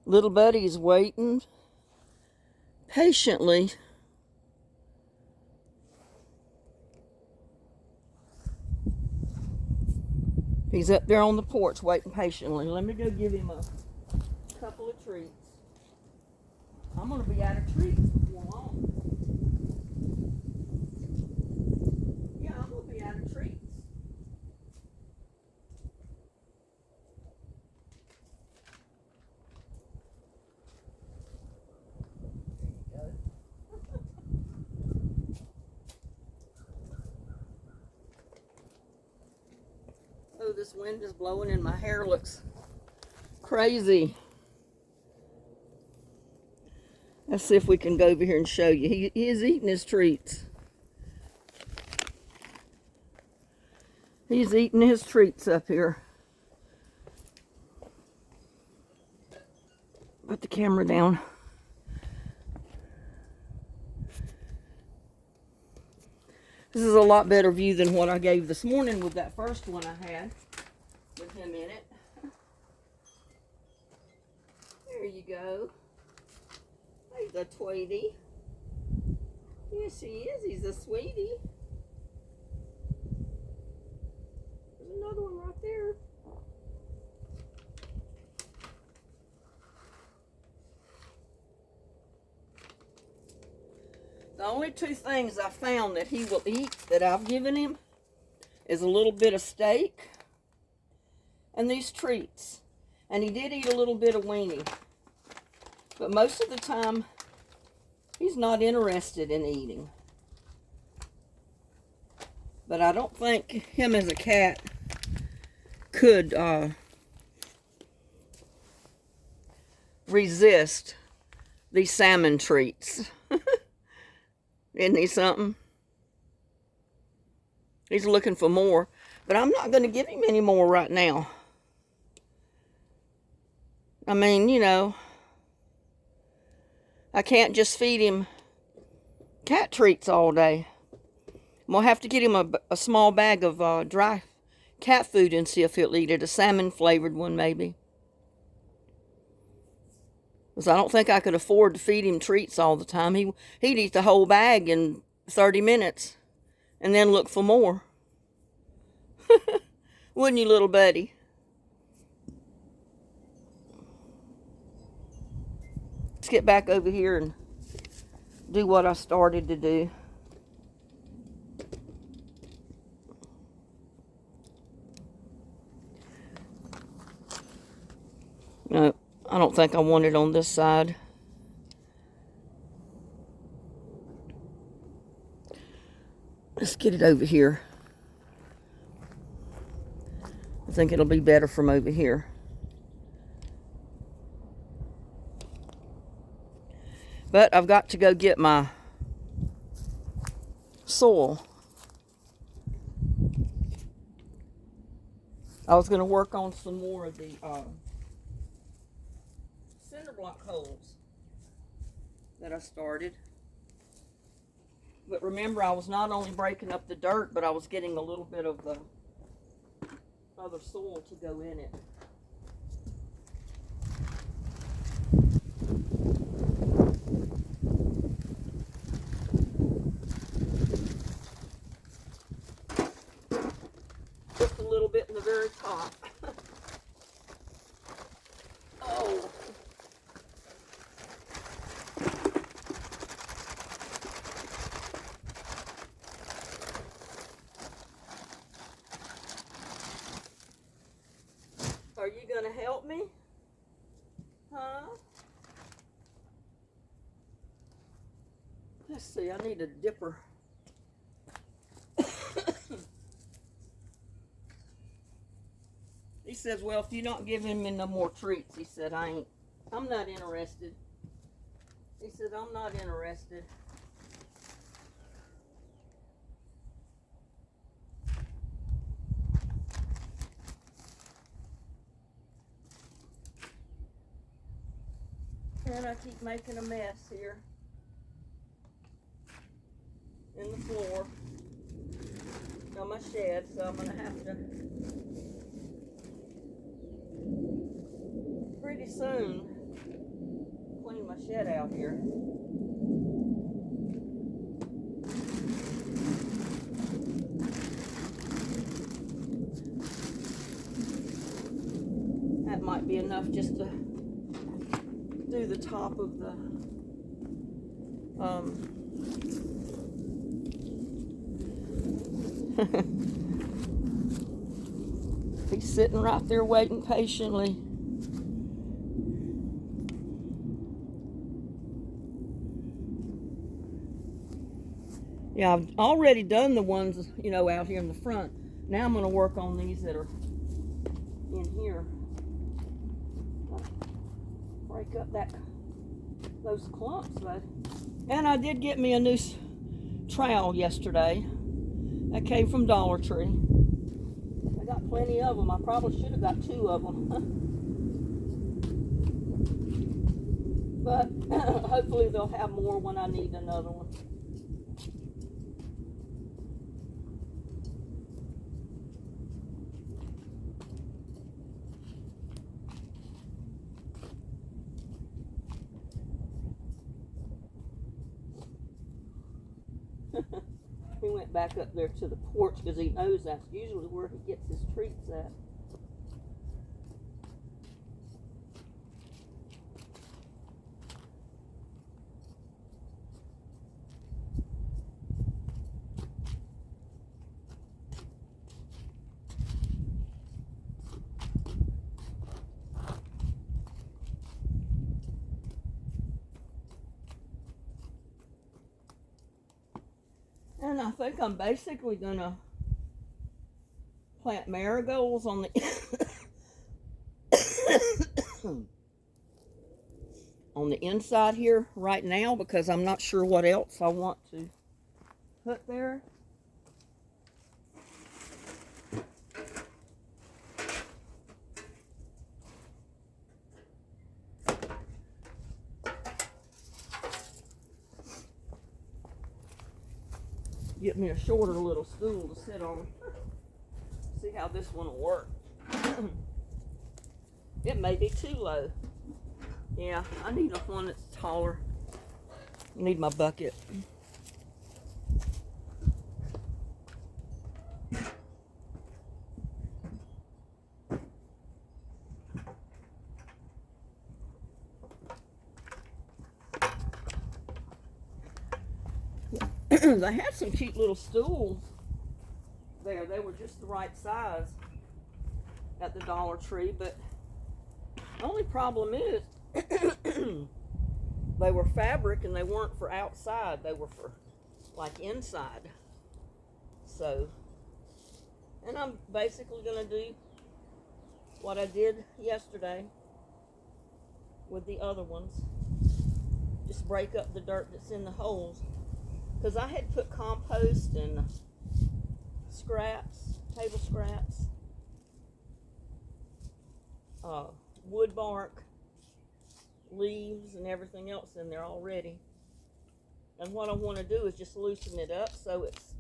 Little buddy's waiting patiently. He's up there on the porch waiting patiently. Let me go give him a couple of treats. I'm going to be out of treats before long. Yeah, I'm going to be out of treats. There you go. Oh, this wind is blowing and my hair looks crazy. Let's see if we can go over here and show you. He is eating his treats. He's eating his treats up here. Put the camera down. This is a lot better view than what I gave this morning with that first one I had with him in it. There you go. He's a tweety. Yes, he is. He's a sweetie. There's another one right there. The only two things I found that he will eat that I've given him is a little bit of steak and these treats. And he did eat a little bit of weenie. But most of the time, he's not interested in eating. But I don't think him as a cat could resist these salmon treats. Isn't he something? He's looking for more. But I'm not going to give him any more right now. I mean, you know, I can't just feed him cat treats all day. I'm going to have to get him a small bag of dry cat food and see if he'll eat it. A salmon-flavored one, maybe. Because I don't think I could afford to feed him treats all the time. He'd eat the whole bag in 30 minutes and then look for more. Wouldn't you, little buddy? Let's get back over here and do what I started to do. No, I don't think I want it on this side. Let's get it over here. I think it'll be better from over here. But I've got to go get my soil. I was going to work on some more of the cinder block holes that I started. But remember, I was not only breaking up the dirt, but I was getting a little bit of the other soil to go in it. Just a little bit in the very top. Oh. Are you going to help me? Huh? Let's see, I need a dipper. He says, well, if you're not giving me no more treats, he said, I'm not interested. He said, I'm not interested. And I keep making a mess here in the floor on my shed, so I'm going to have to pretty soon my shed out here. That might be enough just to do the top of the he's sitting right there waiting patiently. Yeah, I've already done the ones, you know, out here in the front. Now I'm going to work on these that are in here. Break up those clumps, though. And I did get me a new trowel yesterday. That came from Dollar Tree. I got plenty of them. I probably should have got 2 of them. But hopefully they'll have more when I need another one. He went back up there to the porch because he knows that's usually where he gets his treats at. And I think I'm basically gonna plant marigolds on the on the inside here right now because I'm not sure what else I want to put there. Get me a shorter little stool to sit on. See how this one will work. It may be too low. Yeah, I need one that's taller. I need my bucket. I had some cute little stools there. They were just the right size at the Dollar Tree, but the only problem is they were fabric and they weren't for outside. They were for like inside. So, and I'm basically going to do what I did yesterday with the other ones. Just break up the dirt that's in the holes. Because I had put compost and scraps, table scraps, wood bark, leaves, and everything else in there already. And what I want to do is just loosen it up so it's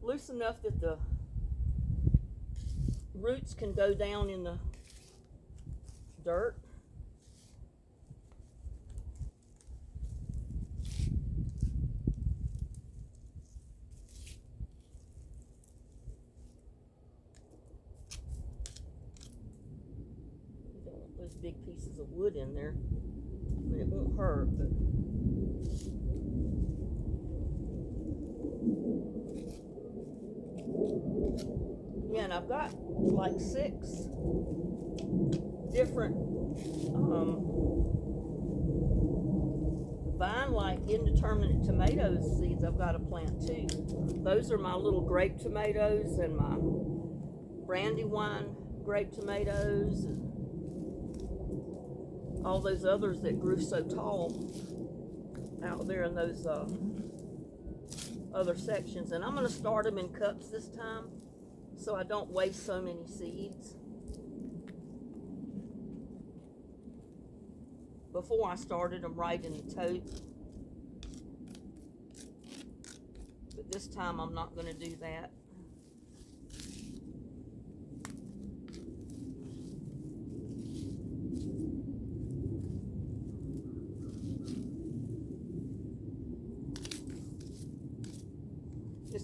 loose enough that the roots can go down in the dirt. Those big pieces of wood in there. I mean, it won't hurt, but yeah, and I've got like 6 different vine-like indeterminate tomatoes seeds I've got to plant too. Those are my little grape tomatoes and my brandywine grape tomatoes and all those others that grew so tall out there in those other sections. And I'm going to start them in cups this time so I don't waste so many seeds. Before I started them right in the tote. But this time I'm not going to do that.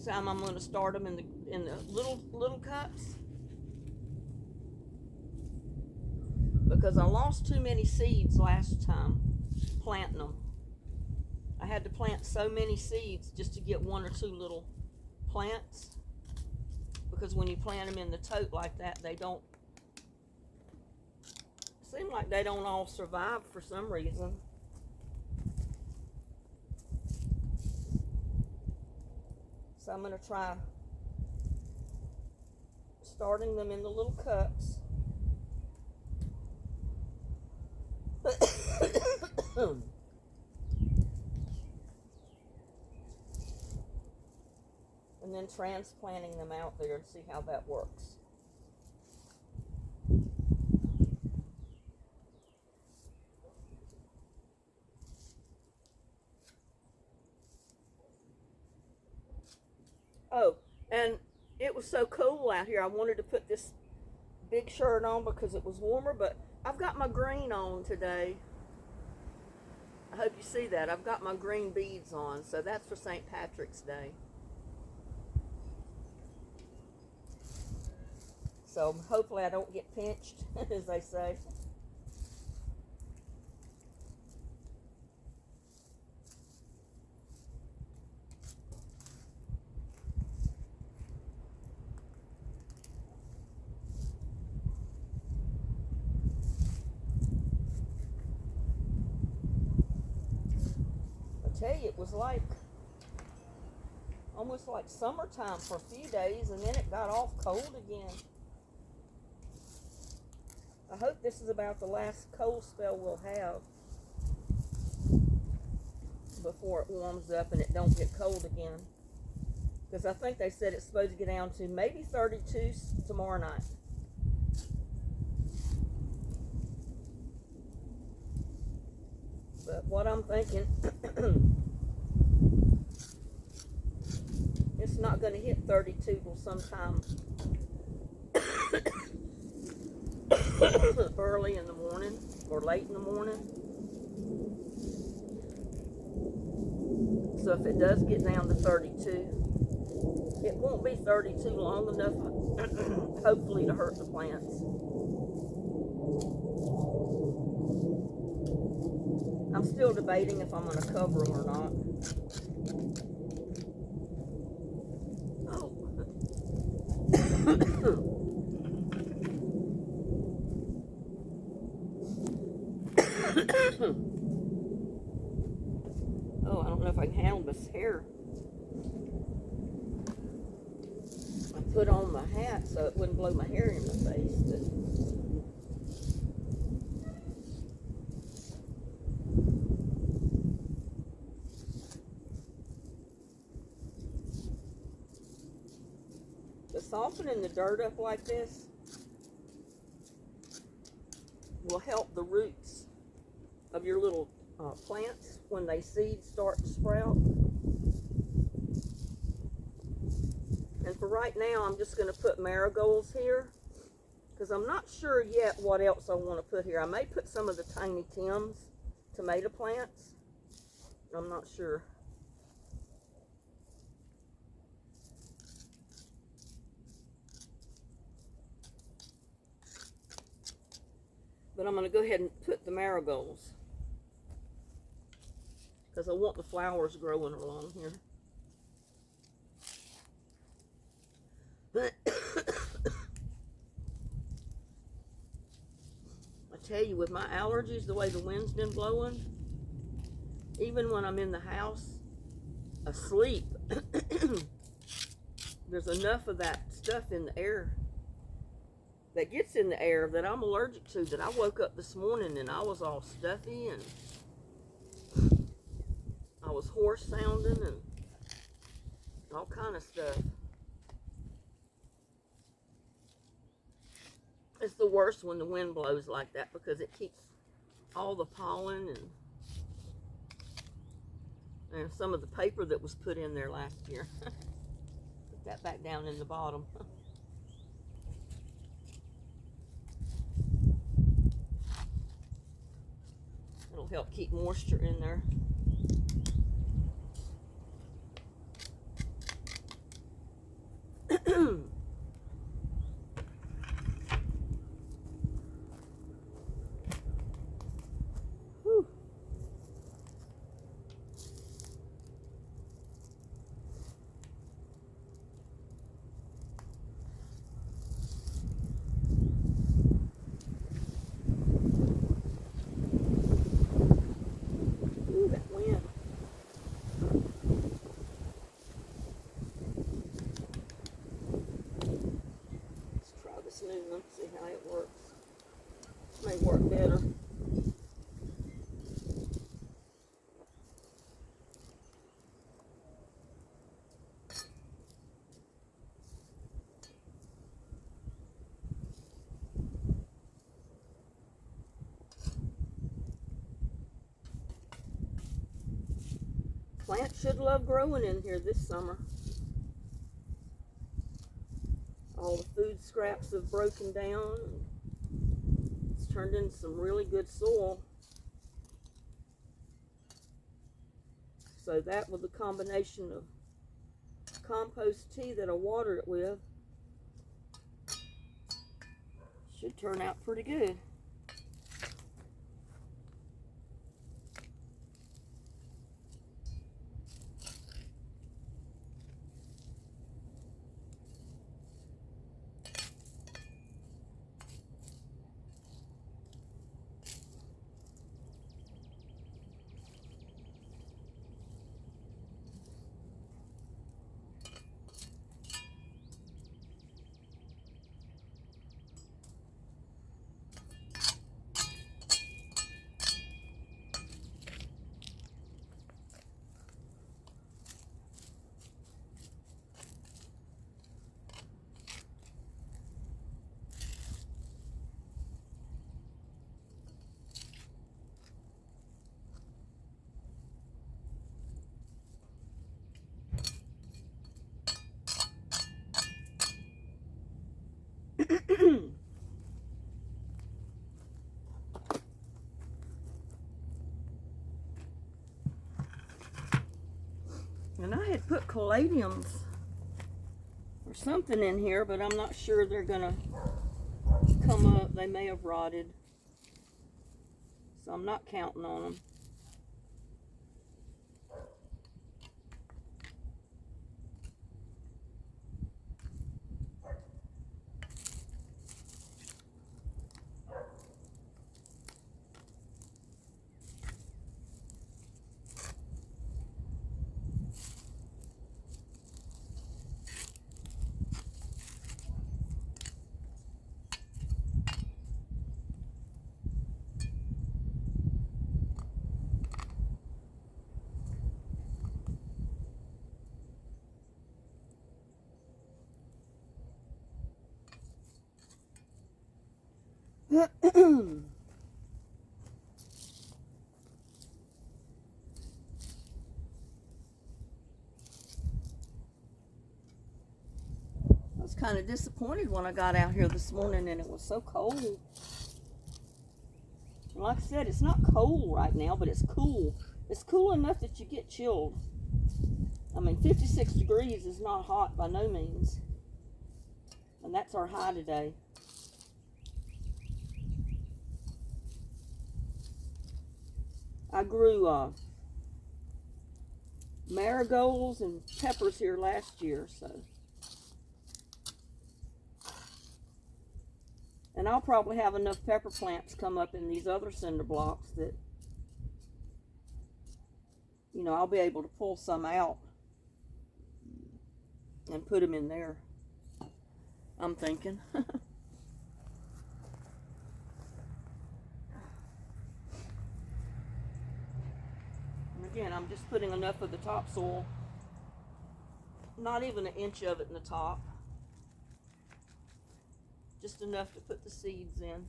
This time I'm going to start them in the little cups, because I lost too many seeds last time planting them. I had to plant so many seeds just to get one or two little plants, because when you plant them in the tote like that, they don't seem like they don't all survive for some reason. So I'm going to try starting them in the little cups. And then transplanting them out there and see how that works. Oh, and it was so cool out here. I wanted to put this big shirt on because it was warmer, but I've got my green on today. I hope you see that. I've got my green beads on, so that's for St. Patrick's Day. So hopefully I don't get pinched, as they say. I tell you, it was like almost like summertime for a few days, and then it got off cold again. I hope this is about the last cold spell we'll have before it warms up and it don't get cold again. Because I think they said it's supposed to get down to maybe 32 tomorrow night. But what I'm thinking, it's not going to hit 32 till sometime early in the morning or late in the morning. So if it does get down to 32, it won't be 32 long enough, hopefully, to hurt the plants. I'm still debating if I'm going to cover them or not. Oh, I don't know if I can handle this hair. I put on my hat so it wouldn't blow my hair in the face. But softening the dirt up like this will help the roots of your little plants when they seeds start to sprout. And for right now, I'm just going to put marigolds here, because I'm not sure yet what else I want to put here. I may put some of the Tiny Tim's tomato plants. I'm not sure. But I'm going to go ahead and put the marigolds, because I want the flowers growing along here. I tell you, with my allergies, the way the wind's been blowing, even when I'm in the house asleep, there's enough of that stuff in the air that gets in the air that I'm allergic to, that I woke up this morning and I was all stuffy and I was hoarse sounding and all kind of stuff. It's the worst when the wind blows like that, because it keeps all the pollen and some of the paper that was put in there last year. Put that back down in the bottom. It'll help keep moisture in there. May work better. Plants should love growing in here this summer. All the food scraps have broken down. It's turned into some really good soil. So that with a combination of compost tea that I watered it with should turn out pretty good. And I had put caladiums or something in here, but I'm not sure they're gonna come up. They may have rotted, so I'm not counting on them. I was kind of disappointed when I got out here this morning and it was so cold. Like I said, it's not cold right now, but it's cool. It's cool enough that you get chilled. I mean, 56 degrees is not hot by no means. And that's our high today. I grew marigolds and peppers here last year, so. And I'll probably have enough pepper plants come up in these other cinder blocks that, you know, I'll be able to pull some out and put them in there, I'm thinking. And again, I'm just putting enough of the topsoil, not even an inch of it in the top. Just enough to put the seeds in.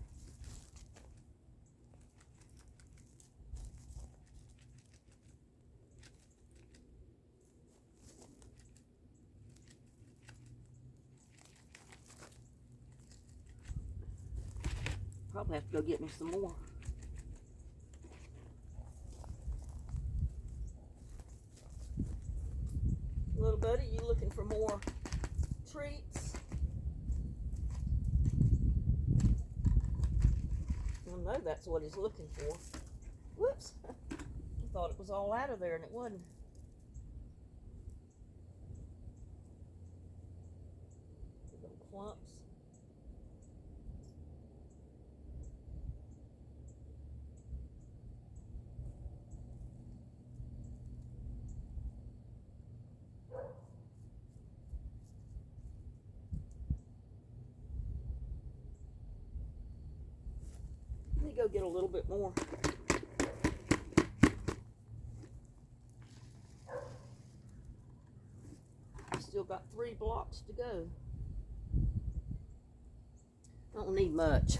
Probably have to go get me some more. Little buddy, you looking for more treats? I know that's what he's looking for. Whoops. I thought it was all out of there and it wasn't. Little clumps. go get a little bit more. Still got 3 blocks to go. Don't need much.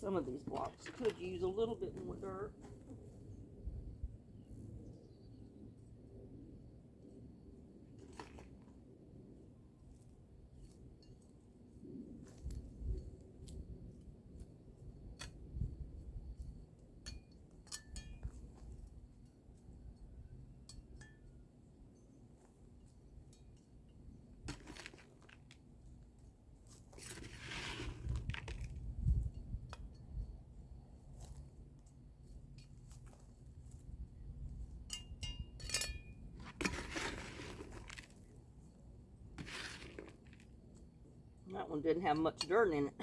Some of these blocks could use a little bit more dirt. That one didn't have much dirt in it.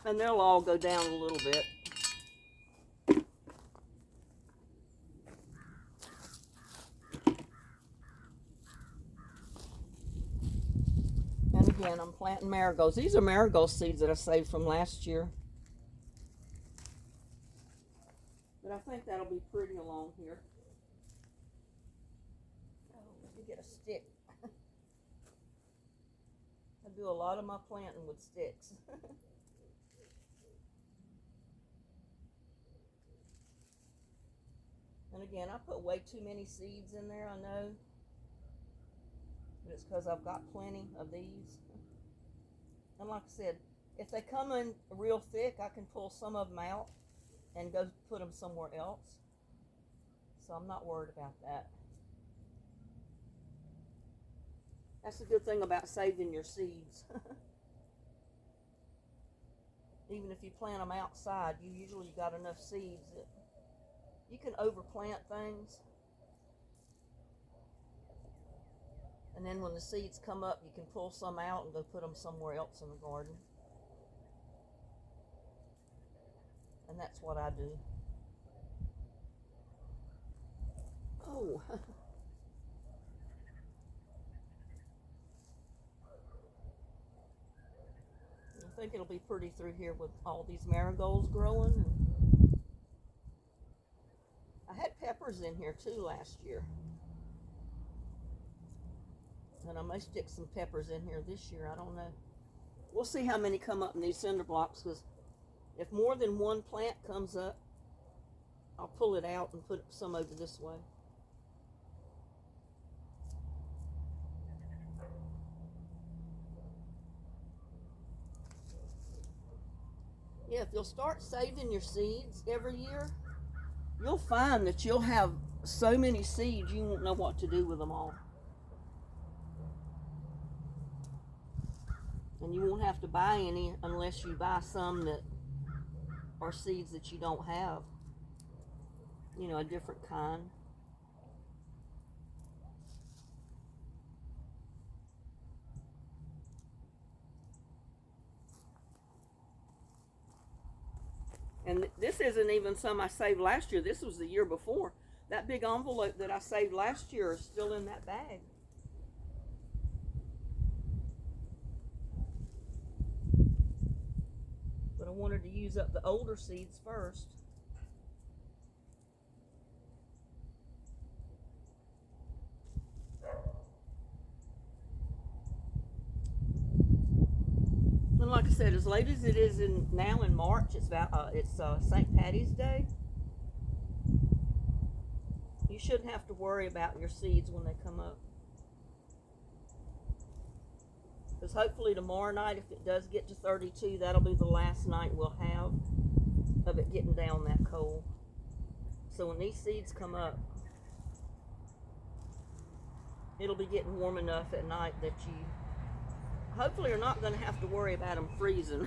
And they'll all go down a little bit. And again, I'm planting marigolds. These are marigold seeds that I saved from last year. But I think that'll be pretty along here. Oh, let me get a stick. I do a lot of my planting with sticks. And again, I put way too many seeds in there, I know. But it's because I've got plenty of these. And like I said, if they come in real thick, I can pull some of them out and go put them somewhere else. So I'm not worried about that. That's the good thing about saving your seeds. Even if you plant them outside, you usually got enough seeds that you can overplant things. And then when the seeds come up, you can pull some out and go put them somewhere else in the garden. And that's what I do. Oh. I think it'll be pretty through here with all these marigolds growing. I had peppers in here too last year. And I may stick some peppers in here this year. I don't know. We'll see how many come up in these cinder blocks, because if more than one plant comes up, I'll pull it out and put some over this way. Yeah, if you'll start saving your seeds every year, you'll find that you'll have so many seeds you won't know what to do with them all. And you won't have to buy any unless you buy some that are seeds that you don't have. you know, a different kind. And this isn't even some I saved last year. This was the year before. That big envelope that I saved last year is still in that bag. But I wanted to use up the older seeds first. And like I said, as late as it is now in March, it's St. Patty's Day. You shouldn't have to worry about your seeds when they come up. Because hopefully tomorrow night, if it does get to 32, that'll be the last night we'll have of it getting down that cold. So when these seeds come up, it'll be getting warm enough at night that you hopefully are not going to have to worry about them freezing.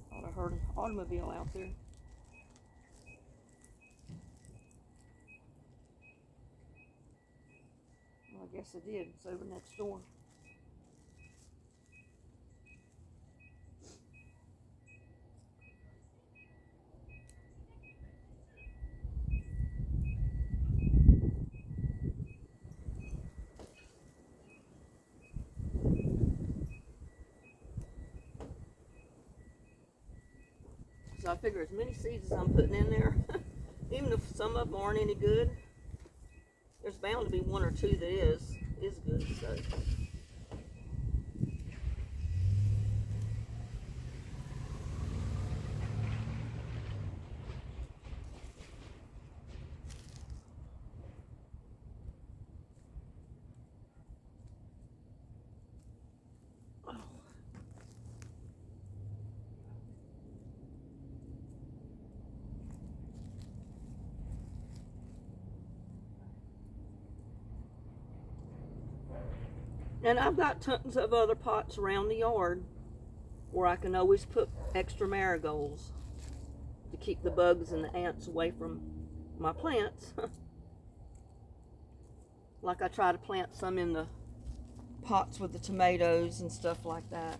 Thought I heard an automobile out there. Well, I guess I did. It's over next door. So I figure as many seeds as I'm putting in there, even if some of them aren't any good, there's bound to be one or two that is good. So. And I've got tons of other pots around the yard where I can always put extra marigolds to keep the bugs and the ants away from my plants. Like I try to plant some in the pots with the tomatoes and stuff like that.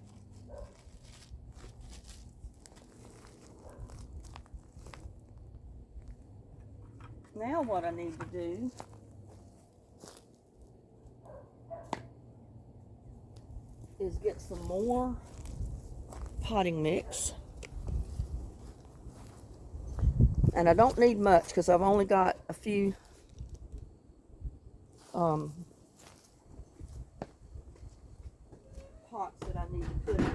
Now what I need to do is get some more potting mix. And I don't need much because I've only got a few pots that I need to put in.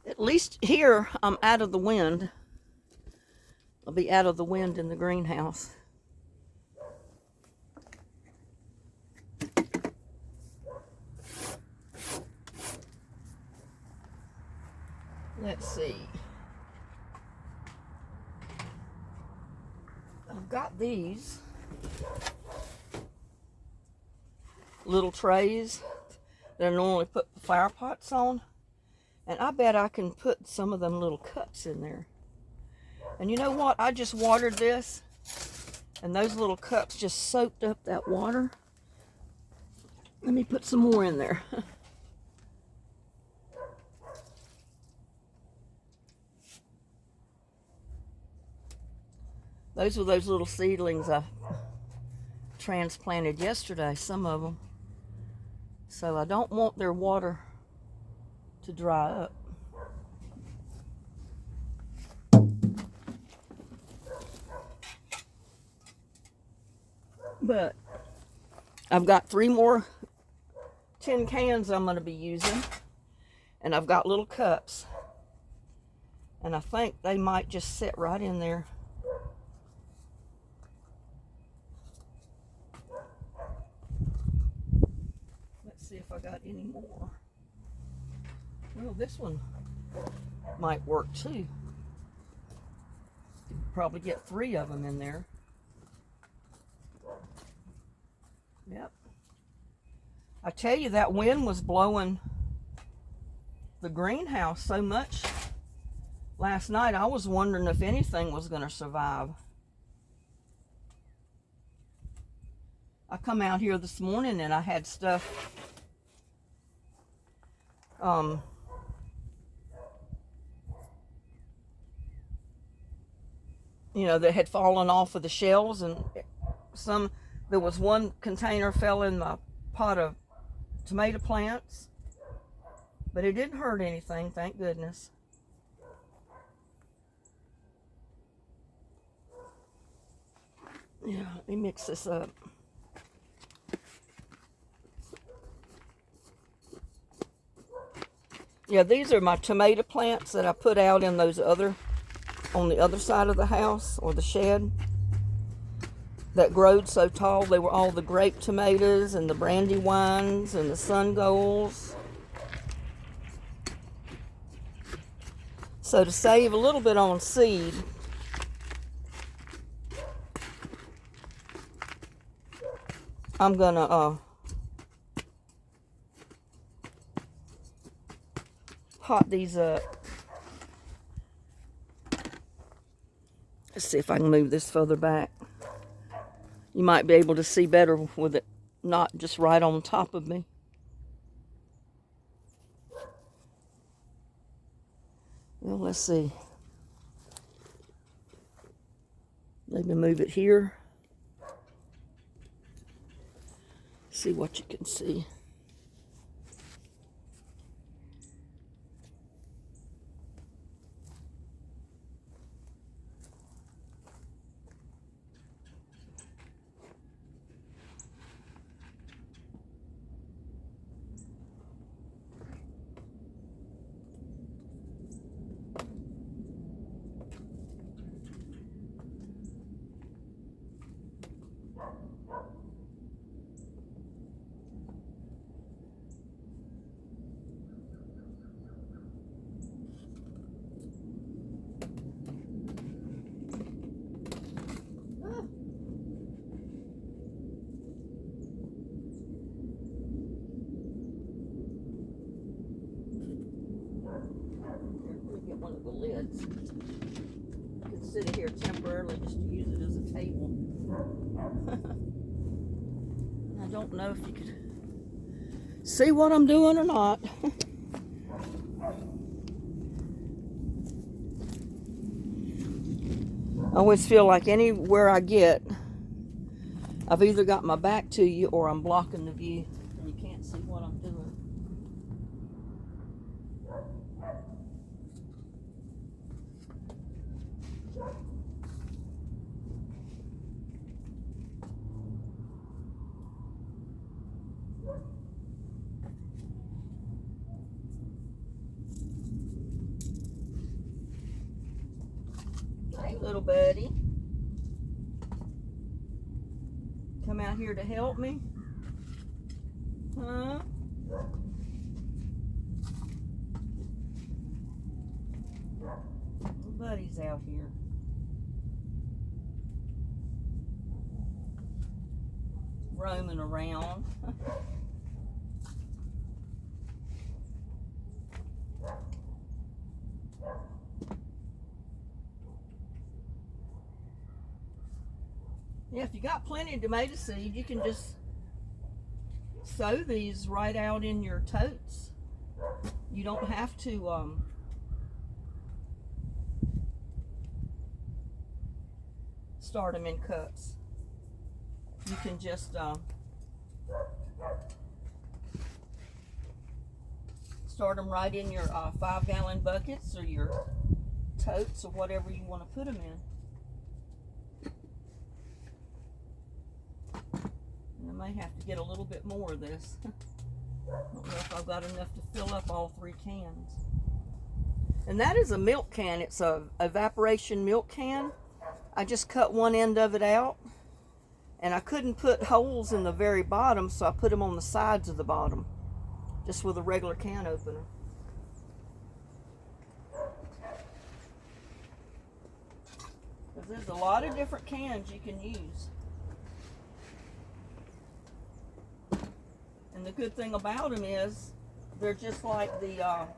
At least here I'm out of the wind. I'll be out of the wind in the greenhouse. Let's see. I've got these little trays that I normally put the flower pots on. And I bet I can put some of them little cups in there. And you know what? I just watered this, and those little cups just soaked up that water. Let me put some more in there. Those were those little seedlings I transplanted yesterday, some of them. So I don't want their water to dry up. But I've got 3 more tin cans I'm going to be using. And I've got little cups. And I think they might just sit right in there. Let's see if I got any more. Well, this one might work too. Probably get 3 of them in there. Yep. I tell you, that wind was blowing the greenhouse so much last night, I was wondering if anything was going to survive. I come out here this morning and I had stuff you know, that had fallen off of the shelves, and there was one container fell in my pot of tomato plants, but it didn't hurt anything, thank goodness. Yeah, let me mix this up. Yeah, these are my tomato plants that I put out in those on the other side of the house or the shed that growed so tall. They were all the grape tomatoes and the brandywines and the sun golds. So to save a little bit on seed, I'm gonna pot these up. Let's see if I can move this further back. You might be able to see better with it not just right on top of me. Well, let's see. Maybe move it here. See what you can see. Get one of the lids. I can sit it here temporarily just to use it as a table. I don't know if you could see what I'm doing or not. I always feel like anywhere I get, I've either got my back to you or I'm blocking the view and you can't see what I'm doing. Hey, little buddy. Come out here to help me? Huh? Little buddy's out here. Roaming around. Yeah, if you got plenty of tomato seed, you can just sow these right out in your totes. You don't have to start them in cups. You can just start them right in your 5-gallon buckets or your totes or whatever you want to put them in. And I may have to get a little bit more of this. I don't know if I've got enough to fill up all 3 cans. And that is a milk can. It's a evaporation milk can. I just cut one end of it out. And I couldn't put holes in the very bottom, so I put them on the sides of the bottom. Just with a regular can opener. Because there's a lot of different cans you can use. And the good thing about them is they're just like the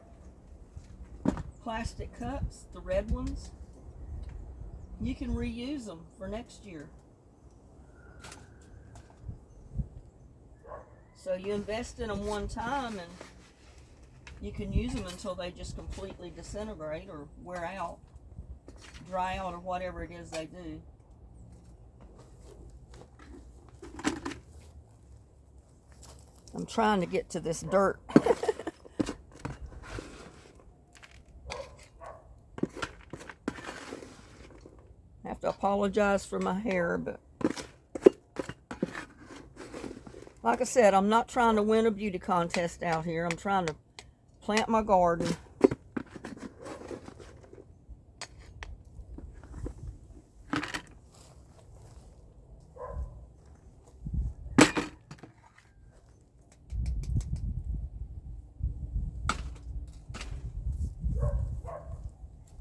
plastic cups, the red ones. You can reuse them for next year. So you invest in them one time and you can use them until they just completely disintegrate or wear out, dry out, or whatever it is they do. I'm trying to get to this dirt. I have to apologize for my hair, but like I said, I'm not trying to win a beauty contest out here. I'm trying to plant my garden.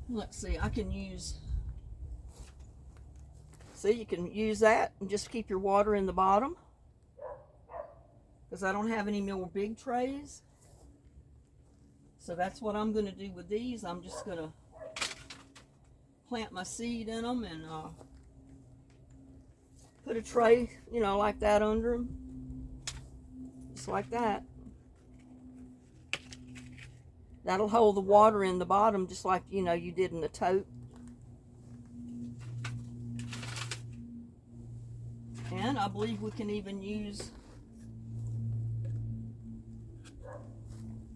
Let's see, I can use, see, you can use that and just keep your water in the bottom. Because I don't have any more big trays. So that's what I'm going to do with these. I'm just going to plant my seed in them and put a tray, you know, like that under them. Just like that. That'll hold the water in the bottom just like, you know, you did in the tote. And I believe we can even use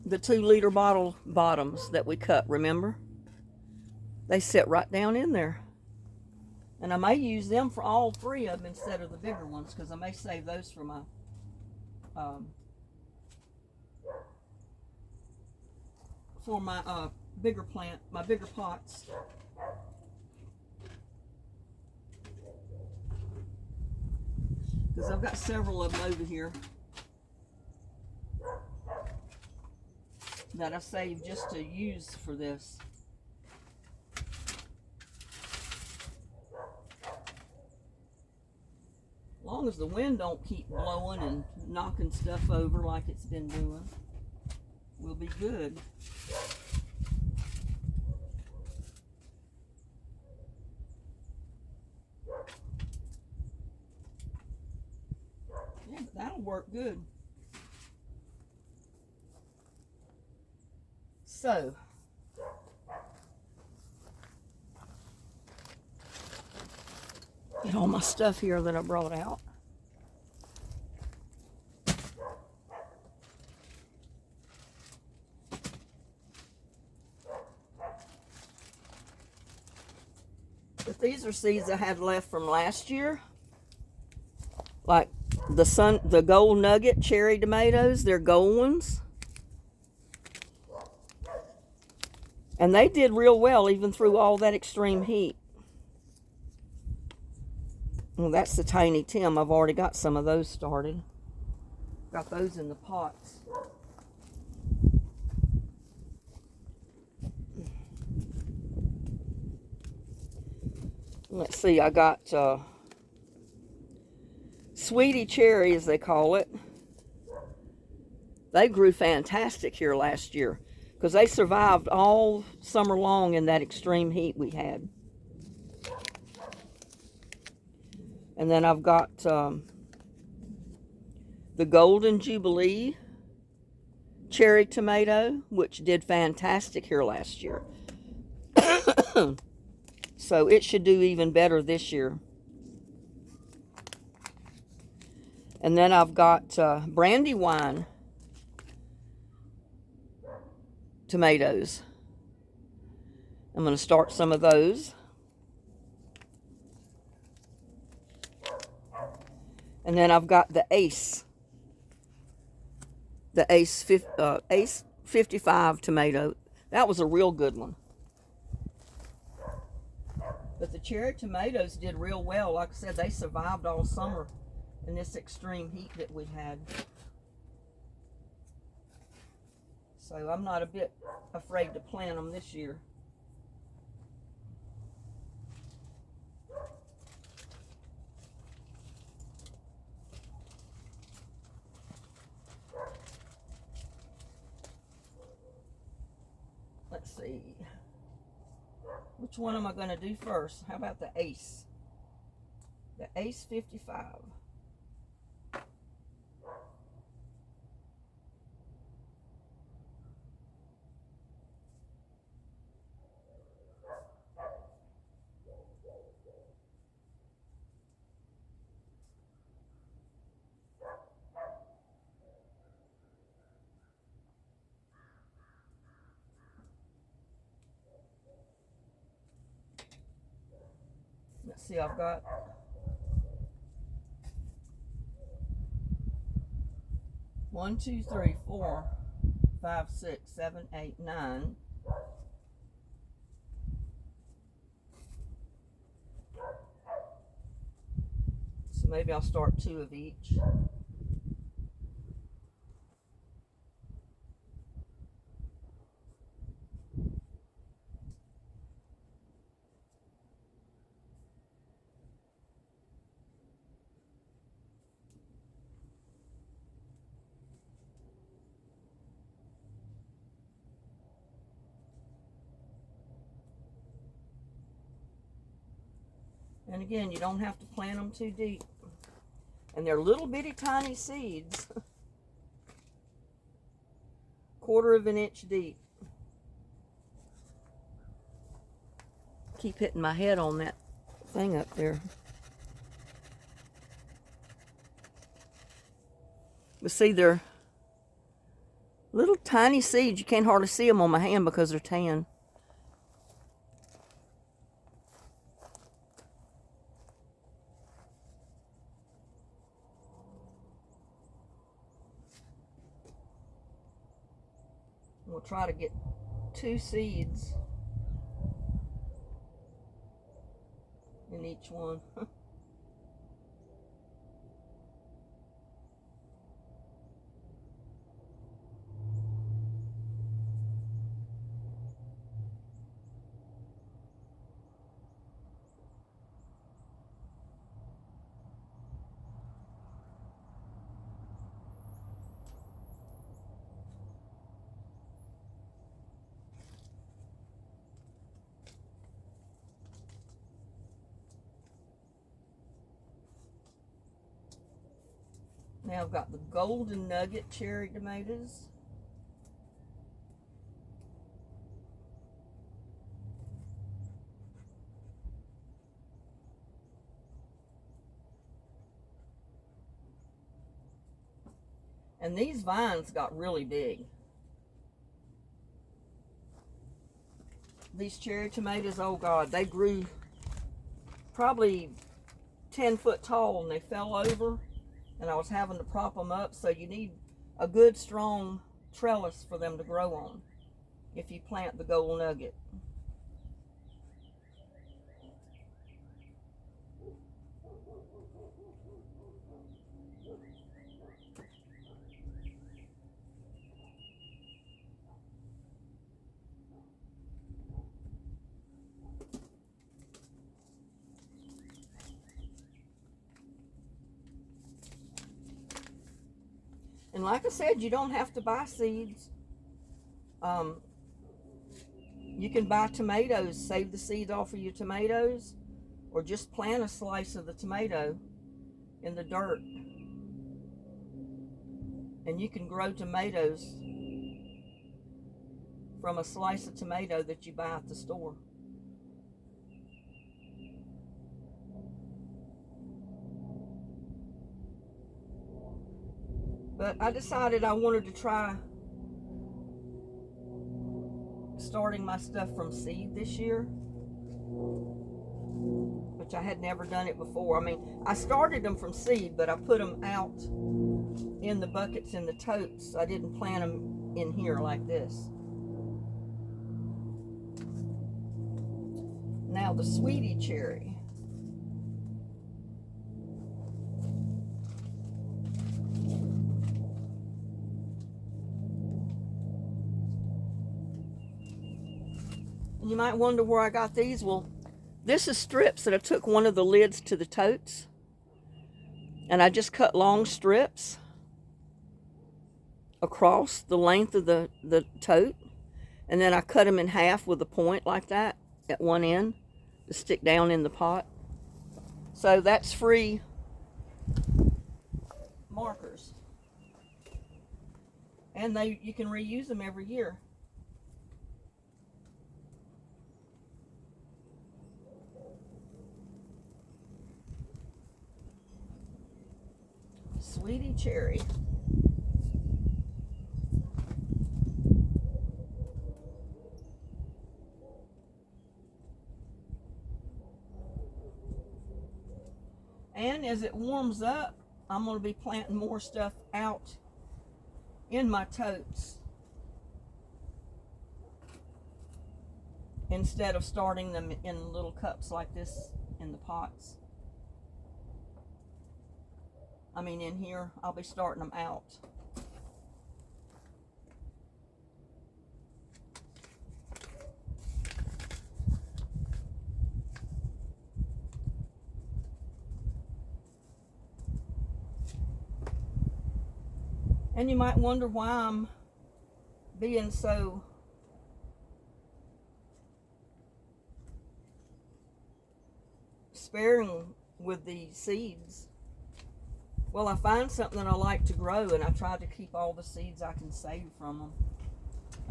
the 2-liter bottle bottoms that we cut, remember? They sit right down in there. And I may use them for all 3 of them instead of the bigger ones, because I may save those for my bigger plant, my bigger pots. Because I've got several of them over here that I saved just to use for this. As long as the wind don't keep blowing and knocking stuff over like it's been doing, we'll be good. Yeah, but that'll work good. So, get all my stuff here that I brought out. But these are seeds I had left from last year. Like the gold nugget cherry tomatoes, they're gold ones. And they did real well even through all that extreme heat. Well, that's the Tiny Tim. I've already got some of those started. Got those in the pots. Let's see, I got Sweetie Cherry, as they call it. They grew fantastic here last year because they survived all summer long in that extreme heat we had. And then I've got the Golden Jubilee cherry tomato, which did fantastic here last year. So it should do even better this year. And then I've got Brandywine tomatoes. I'm going to start some of those. And then I've got the Ace 55 tomato. That was a real good one. But the cherry tomatoes did real well. Like I said, they survived all summer in this extreme heat that we had. So I'm not a bit afraid to plant them this year. Let's see. Which one am I going to do first? How about the Ace? The Ace 55. Let's see, I've got 1, 2, 3, 4, 5, 6, 7, 8, 9. So maybe I'll start 2 of each. And again, you don't have to plant them too deep. And they're little bitty tiny seeds. 1/4 of an inch deep. Keep hitting my head on that thing up there. But see, they're little tiny seeds. You can't hardly see them on my hand because they're tan. We'll try to get 2 seeds in each one. Now I've got the Golden Nugget cherry tomatoes. And these vines got really big. These cherry tomatoes, oh God, they grew probably 10 foot tall and they fell over. And I was having to prop them up, so you need a good strong trellis for them to grow on if you plant the Gold Nugget. And like I said, you don't have to buy seeds. You can buy tomatoes, save the seeds off of your tomatoes, or just plant a slice of the tomato in the dirt. And you can grow tomatoes from a slice of tomato that you buy at the store. But I decided I wanted to try starting my stuff from seed this year, which I had never done it before. I mean, I started them from seed, but I put them out in the buckets in the totes. I didn't plant them in here like this. Now the sweetie cherry. You might wonder where I got these. Well, this is strips that I took one of the lids to the totes, and I just cut long strips across the length of the tote, and then I cut them in half with a point like that at one end to stick down in the pot. So that's free markers, and you can reuse them every year. Sweetie cherry. And as it warms up, I'm going to be planting more stuff out in my totes instead of starting them in little cups like this in the pots. I mean, in here, I'll be starting them out. And you might wonder why I'm being so sparing with the seeds. Well, I find something I like to grow, and I try to keep all the seeds I can save from them.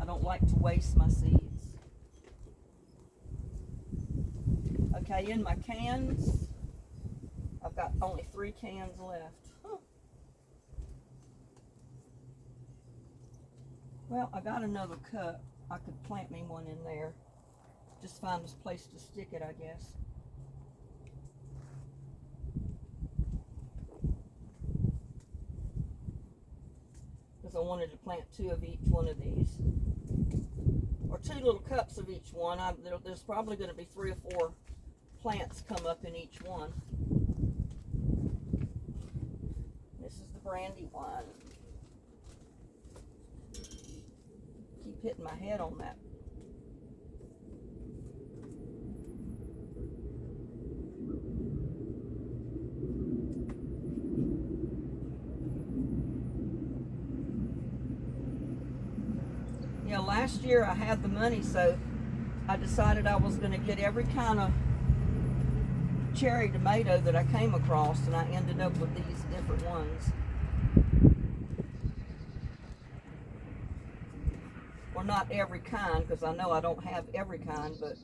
I don't like to waste my seeds. Okay, in my cans, I've got only 3 cans left. Well, I got another cup. I could plant me one in there. Just find this place to stick it, I guess. Because I wanted to plant 2 of each one of these. Or 2 little cups of each one. There's probably going to be 3 or 4 plants come up in each one. This is the brandy one. Keep hitting my head on that. Yeah, last year I had the money, so I decided I was going to get every kind of cherry tomato that I came across, and I ended up with these different ones. Well, not every kind, because I know I don't have every kind, but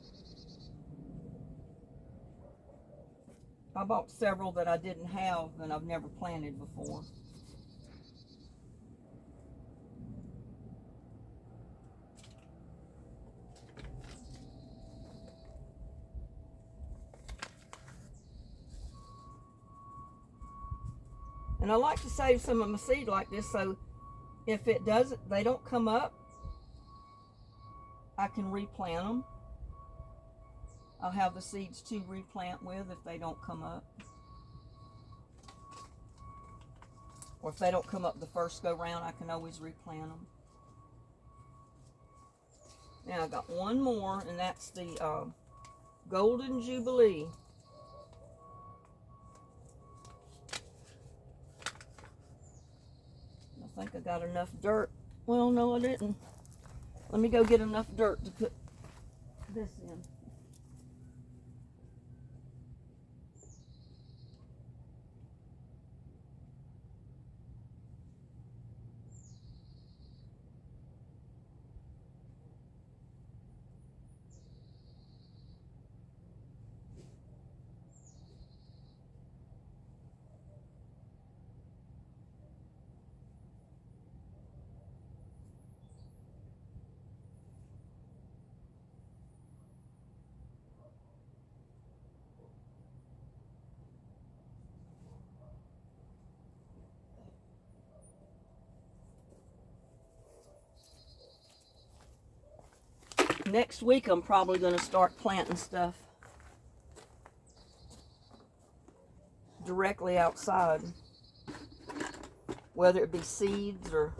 I bought several that I didn't have and I've never planted before. And I like to save some of my seed like this, so if they don't come up, I can replant them. I'll have the seeds to replant with if they don't come up. Or if they don't come up the first go round, I can always replant them. Now I've got one more, and that's the Golden Jubilee. I think I got enough dirt. Well, no, I didn't. Let me go get enough dirt to put this in. next week I'm probably going to start planting stuff directly outside, whether it be seeds or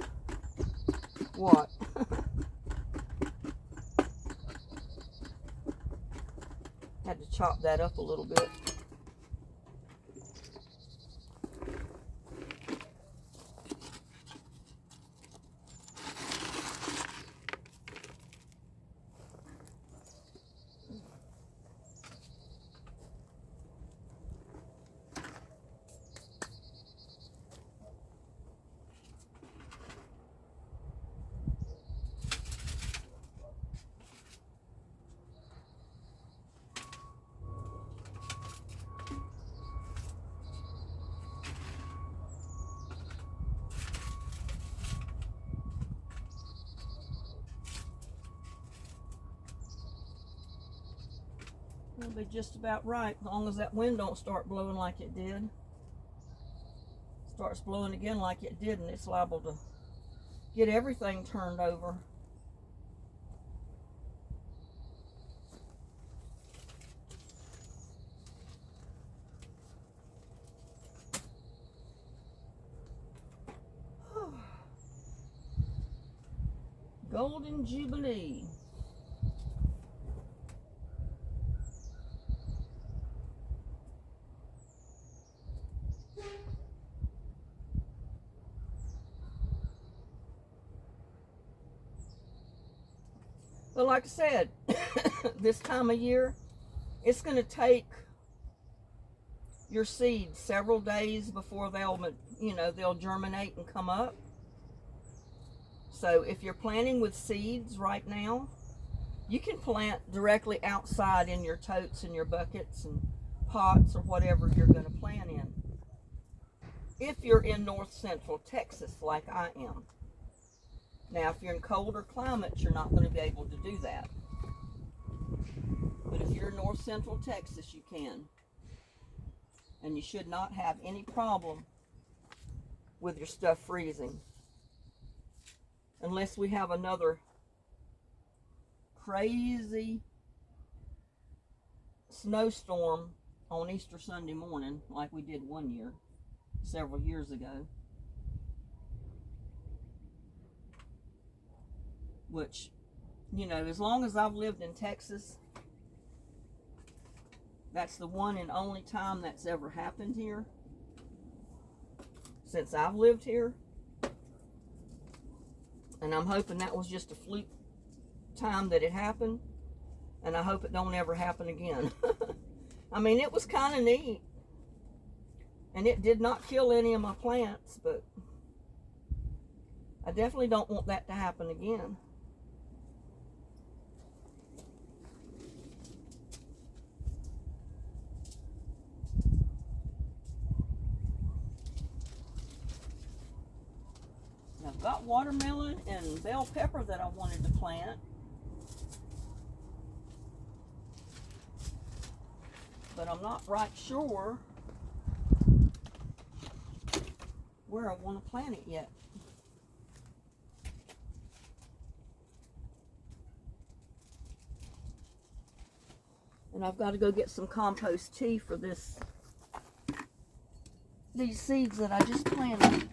what. Had to chop that up a little bit. It'll be just about right, as long as that wind don't start blowing like it did. Starts blowing again like it did, and it's liable to get everything turned over. Golden Jubilee. But like I said, this time of year, it's going to take your seeds several days before they'll germinate and come up. So if you're planting with seeds right now, you can plant directly outside in your totes and your buckets and pots or whatever you're going to plant in. If you're in north central Texas like I am. Now, if you're in colder climates, you're not going to be able to do that. But if you're in north central Texas, you can. And you should not have any problem with your stuff freezing. Unless we have another crazy snowstorm on Easter Sunday morning, like we did one year, several years ago. Which, as long as I've lived in Texas, that's the one and only time that's ever happened here. Since I've lived here. And I'm hoping that was just a fluke time that it happened. And I hope it don't ever happen again. I mean, it was kind of neat. And it did not kill any of my plants, but I definitely don't want that to happen again. I've got watermelon and bell pepper that I wanted to plant. But I'm not right sure where I want to plant it yet. And I've got to go get some compost tea for these seeds that I just planted.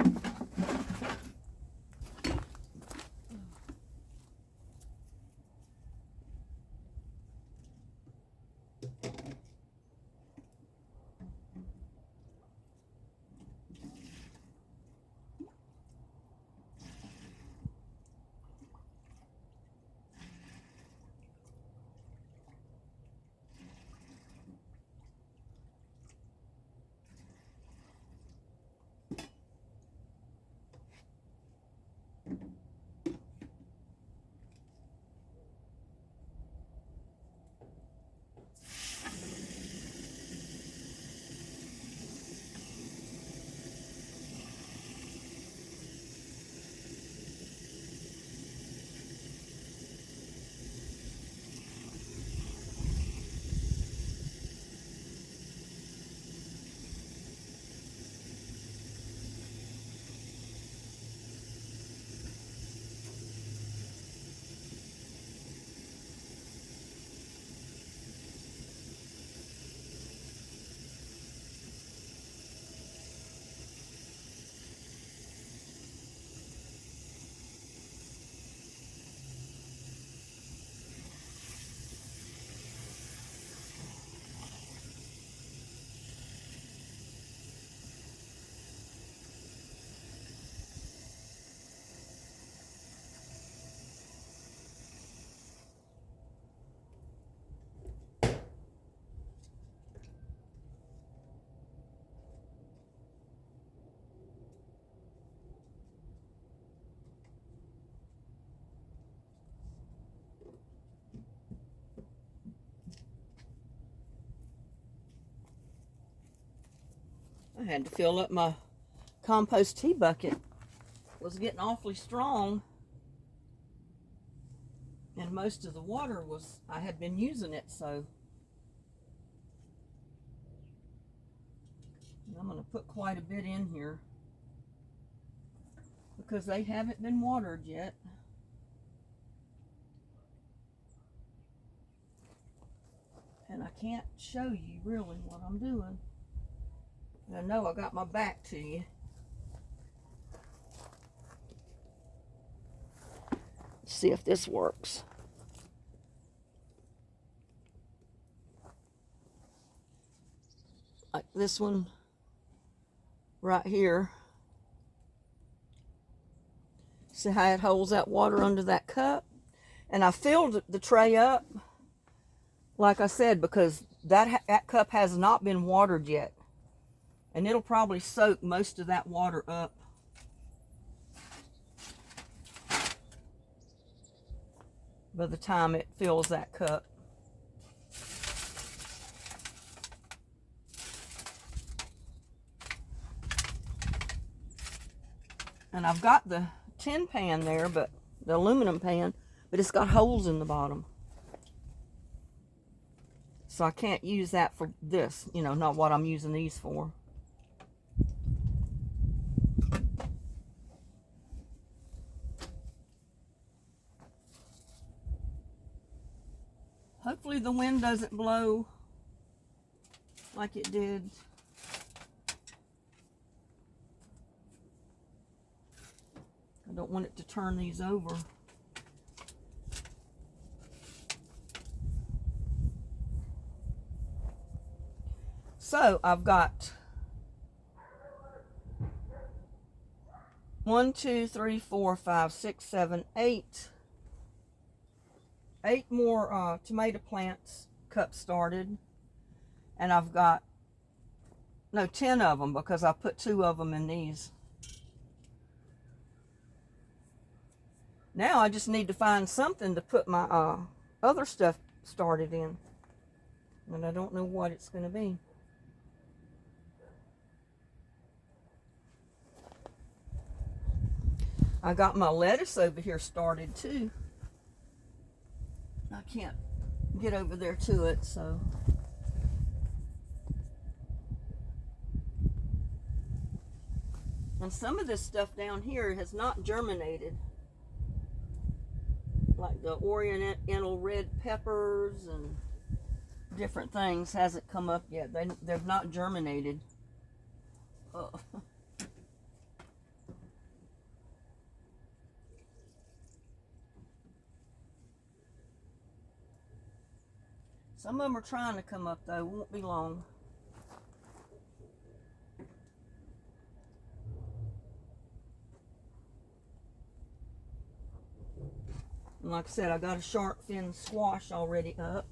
I had to fill up my compost tea bucket. It was getting awfully strong. And most of the water was, I had been using it, so. I'm going to put quite a bit in here because they haven't been watered yet. And I can't show you really what I'm doing. I know I got my back to you. Let's see if this works. Like this one right here. See how it holds that water under that cup? And I filled the tray up, like I said, because that cup has not been watered yet. And it'll probably soak most of that water up. By the time it fills that cup. And I've got the tin pan there, but the aluminum pan, but it's got holes in the bottom. So I can't use that for this, you know, not what I'm using these for. Hopefully the wind doesn't blow like it did. I don't want it to turn these over. So I've got 1, 2, 3, 4, 5, 6, 7, 8 more tomato plants cups started, and I've got 10 of them because I put 2 of them in these. Now I just need to find something to put my other stuff started in, and I don't know what it's going to be. I got my lettuce over here started too. I can't get over there to it, so. And some of this stuff down here has not germinated. Like the oriental red peppers and different things hasn't come up yet. They've not germinated. Oh. Some of them are trying to come up though, won't be long. And like I said, I got a shark fin squash already up.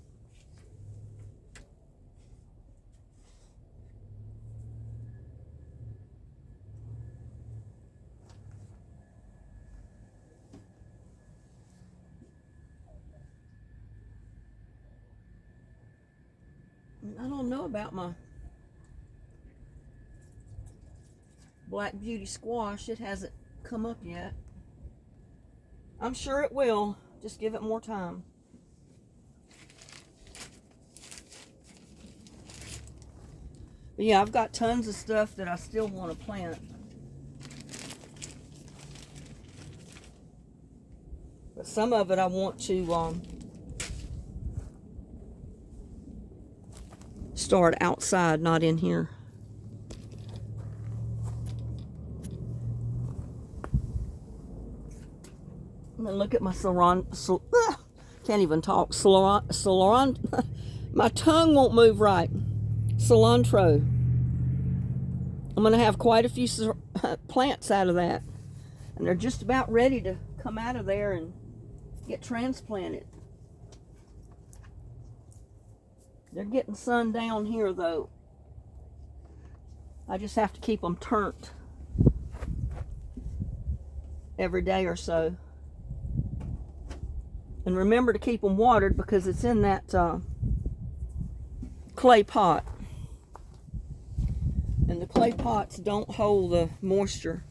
I don't know about my black beauty squash. It hasn't come up yet. I'm sure it will. Just give it more time. But yeah, I've got tons of stuff that I still want to plant. But some of it I want to start outside, not in here. And then look at my can't even talk. My tongue won't move right. Cilantro. I'm going to have quite a few plants out of that. And they're just about ready to come out of there and get transplanted. They're getting sun down here though. I just have to keep them turned every day or so. And remember to keep them watered because it's in that clay pot. And the clay pots don't hold the moisture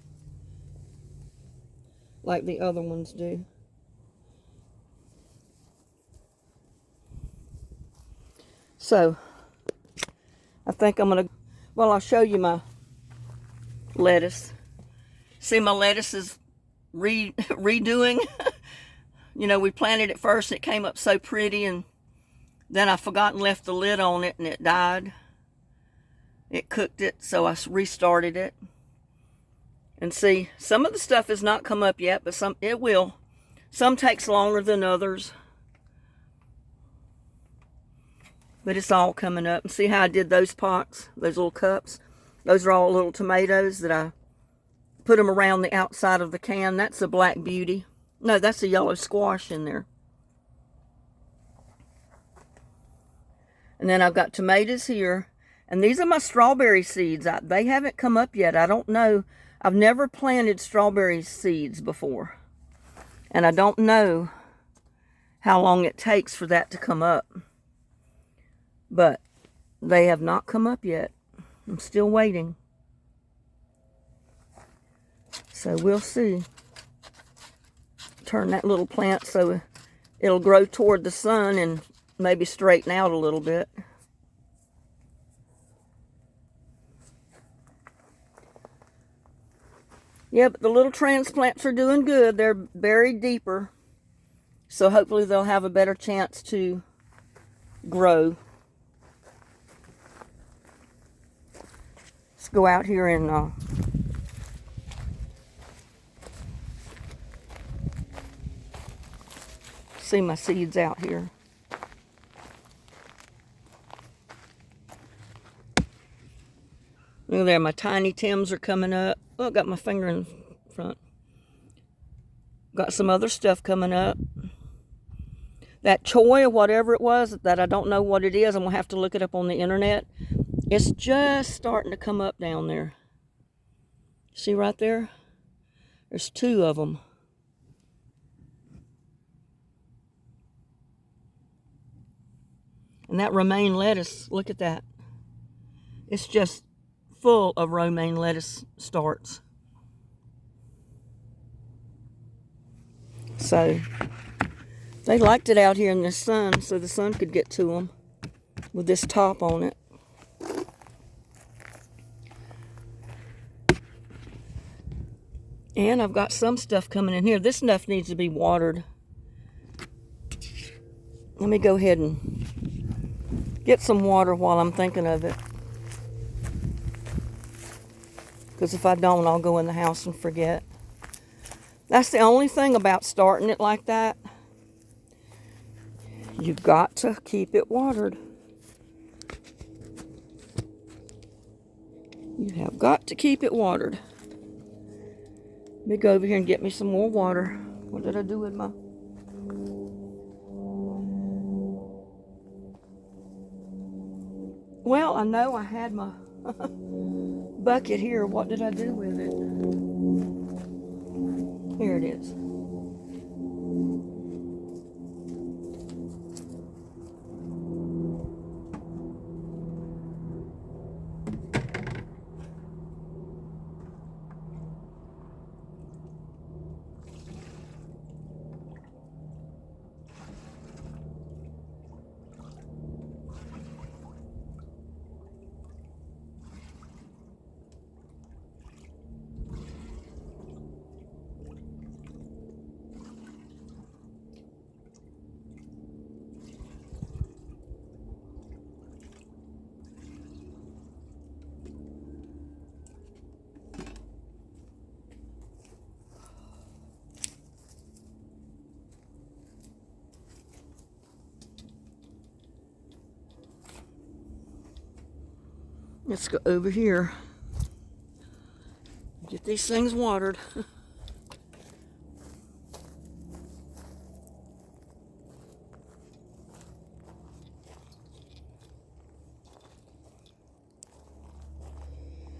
like the other ones do. So, I think I'm going to, well, I'll show you my lettuce. See, my lettuce is redoing. You know, we planted it first and it came up so pretty, and then I forgot and left the lid on it and it died. It cooked it, so I restarted it. And see, some of the stuff has not come up yet, but some it will. Some takes longer than others. But it's all coming up. And see how I did those pots, those little cups? Those are all little tomatoes that I put them around the outside of the can. That's a black beauty. No, that's a yellow squash in there. And then I've got tomatoes here. And these are my strawberry seeds. They haven't come up yet. I don't know. I've never planted strawberry seeds before. And I don't know how long it takes for that to come up. But they have not come up yet. I'm still waiting. So we'll see. Turn that little plant so it'll grow toward the sun and maybe straighten out a little bit. Yeah, but the little transplants are doing good. They're buried deeper. So hopefully they'll have a better chance to grow. Let's go out here and see my seeds out here. Look there, my tiny Tims are coming up. Oh, I got my finger in front. Got some other stuff coming up. That choy or whatever it was, that I don't know what it is. I'm going to have to look it up on the internet. It's just starting to come up down there. See right there? There's two of them. And that romaine lettuce, look at that. It's just full of romaine lettuce starts. So they liked it out here in the sun, so the sun could get to them with this top on it. And I've got some stuff coming in here. This stuff needs to be watered. Let me go ahead and get some water while I'm thinking of it. Because if I don't, I'll go in the house and forget. That's the only thing about starting it like that. You've got to keep it watered. You have got to keep it watered. Let me go over here and get me some more water. What did I do with my... Well, I know I had my bucket here. What did I do with it? Here it is. Let's go over here. Get these things watered.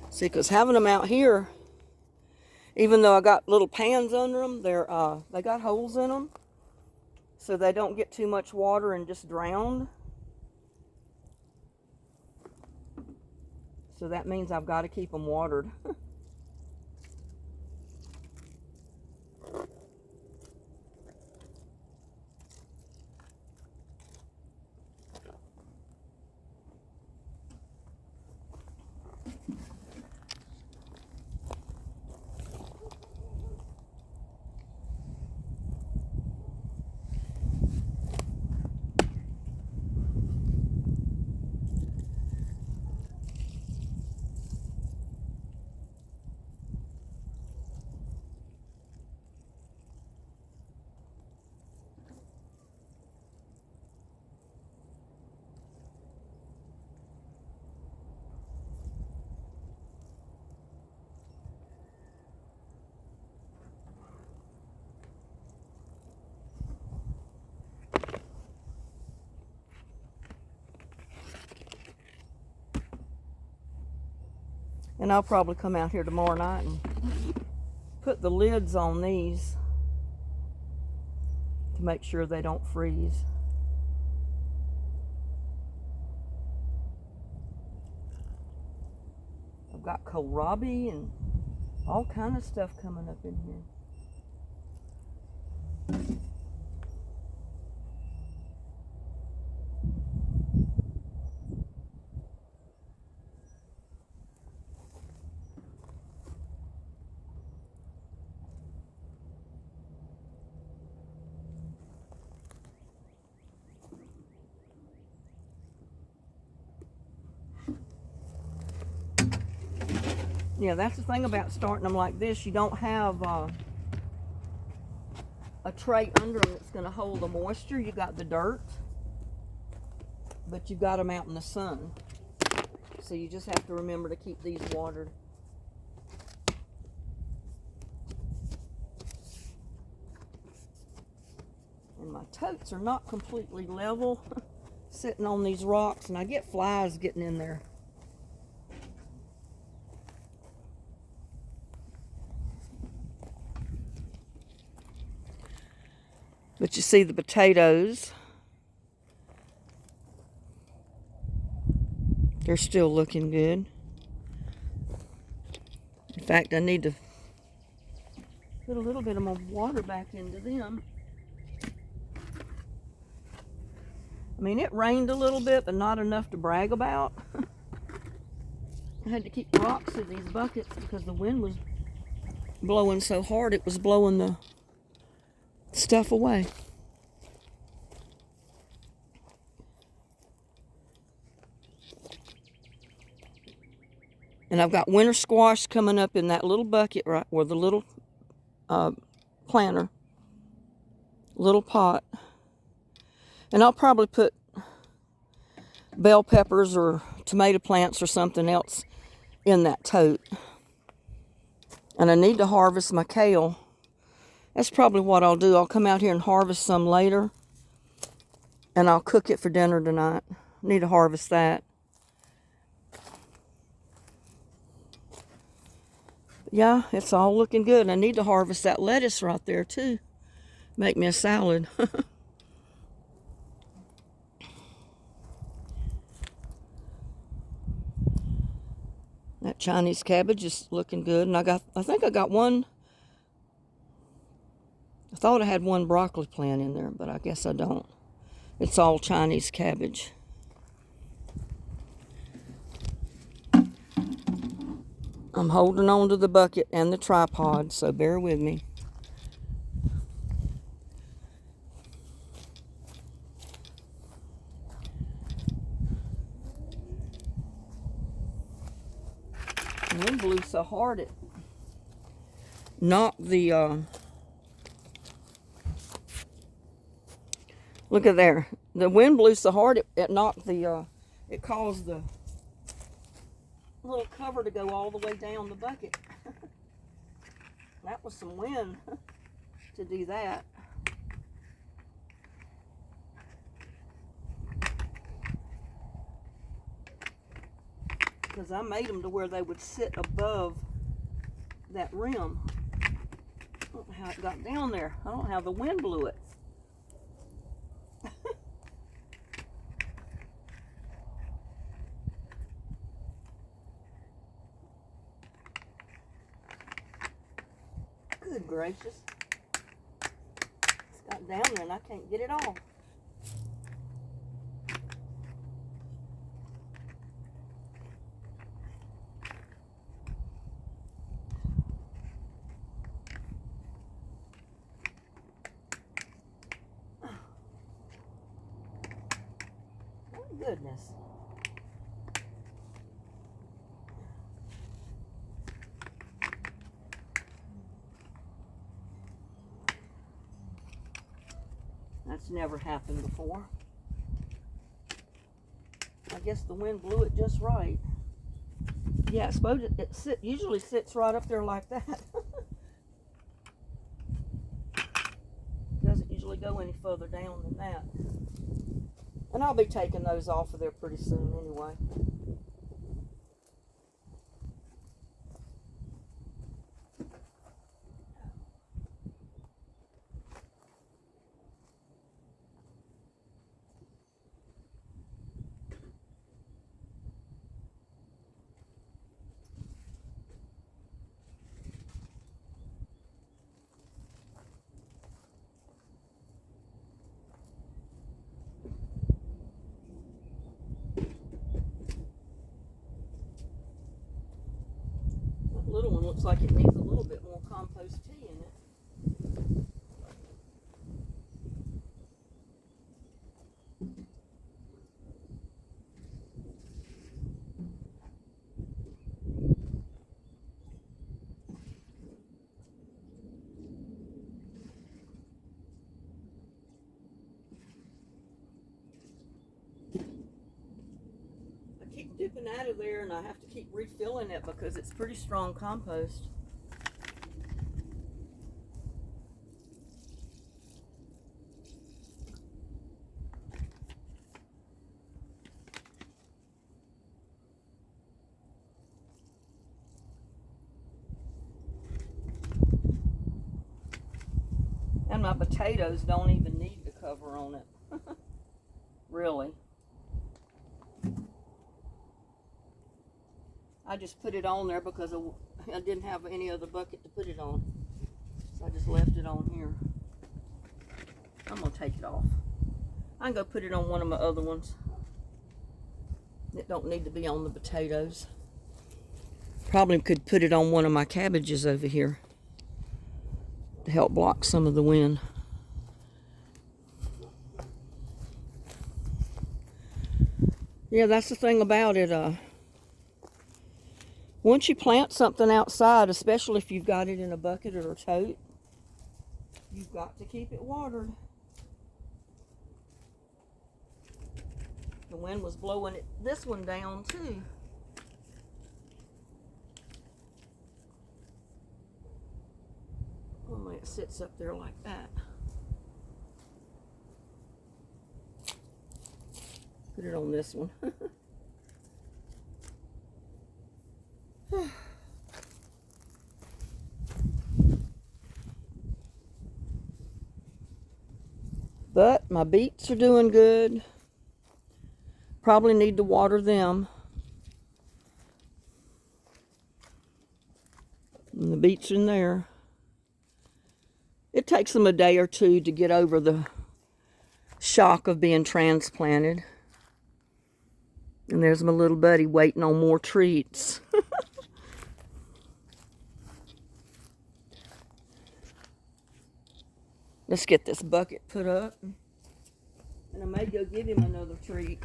See, because having them out here, even though I got little pans under them, they got holes in them, so they don't get too much water and just drown. So that means I've got to keep them watered. And I'll probably come out here tomorrow night and put the lids on these to make sure they don't freeze. I've got kohlrabi and all kind of stuff coming up in here. Yeah, that's the thing about starting them like this. You don't have a tray under them that's going to hold the moisture. You got the dirt, but you got them out in the sun. So you just have to remember to keep these watered. And my totes are not completely level, sitting on these rocks, and I get flies getting in there. But you see the potatoes, they're still looking good. In fact, I need to put a little bit of more water back into them. I mean, it rained a little bit, but not enough to brag about. I had to keep rocks in these buckets because the wind was blowing so hard, it was blowing the stuff away. And I've got winter squash coming up in that little bucket right where the little planter, little pot. And I'll probably put bell peppers or tomato plants or something else in that tote. And I need to harvest my kale. That's probably what I'll do. I'll come out here and harvest some later. And I'll cook it for dinner tonight. Need to harvest that. Yeah, it's all looking good. I need to harvest that lettuce right there too. Make me a salad. That Chinese cabbage is looking good. And I think I got one. I thought I had one broccoli plant in there, but I guess I don't. It's all Chinese cabbage. I'm holding on to the bucket and the tripod, so bear with me. The wind blew so hard it knocked the look at there. The wind blew so hard it knocked the it caused the little cover to go all the way down the bucket. That was some wind to do that. Because I made them to where they would sit above that rim. I don't know how it got down there. I don't know how the wind blew it. gracious. It's got down there and I can't get it off. Goodness. That's never happened before. I guess the wind blew it just right. Yeah, I suppose it usually sits right up there like that. Doesn't usually go any further down than that. And I'll be taking those off of there pretty soon anyway. That little one looks like it needs a little bit more compost tea in it. Keep dipping out of there and I have to keep refilling it because it's pretty strong compost. And my potatoes don't even need the cover on it. Really. I just put it on there because I didn't have any other bucket to put it on. So I just left it on here. I'm going to take it off. I can go put it on one of my other ones. It don't need to be on the potatoes. Probably could put it on one of my cabbages over here to help block some of the wind. Yeah, that's the thing about it. Once you plant something outside, especially if you've got it in a bucket or a tote, you've got to keep it watered. The wind was blowing this one down too. Only it sits up there like that. Put it on this one. But my beets are doing good. Probably need to water them. And the beets are in there. It takes them a day or two to get over the shock of being transplanted. And there's my little buddy waiting on more treats. Let's get this bucket put up. And I may go give him another treat.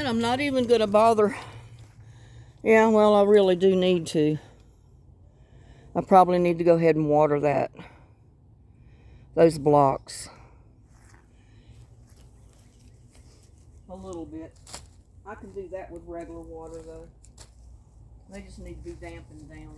And I'm not even going to bother. Yeah, well, I really do need to. I probably need to go ahead and water those blocks a little bit. I can do that with regular water, though. They just need to be dampened down.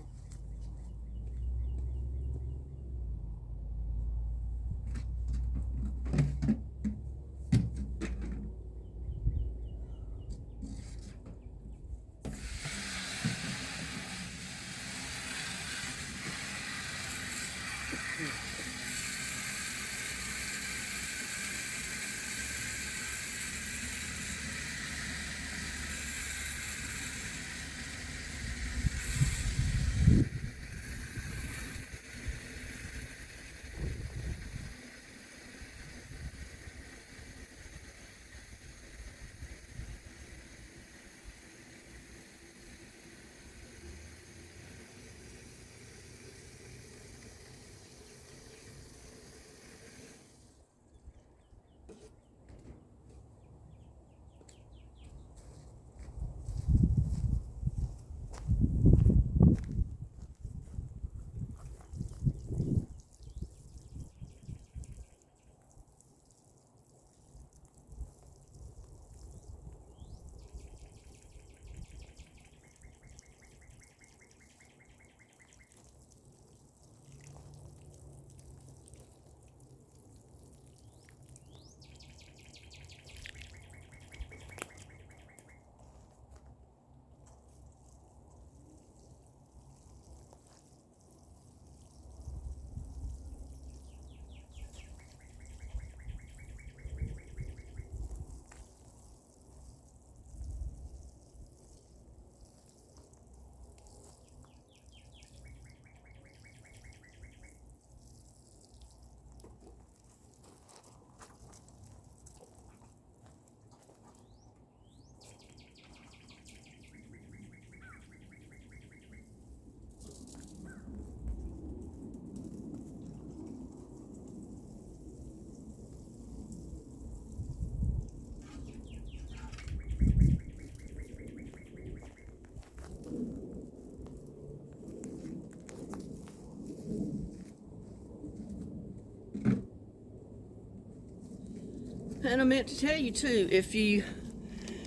And I meant to tell you too, if you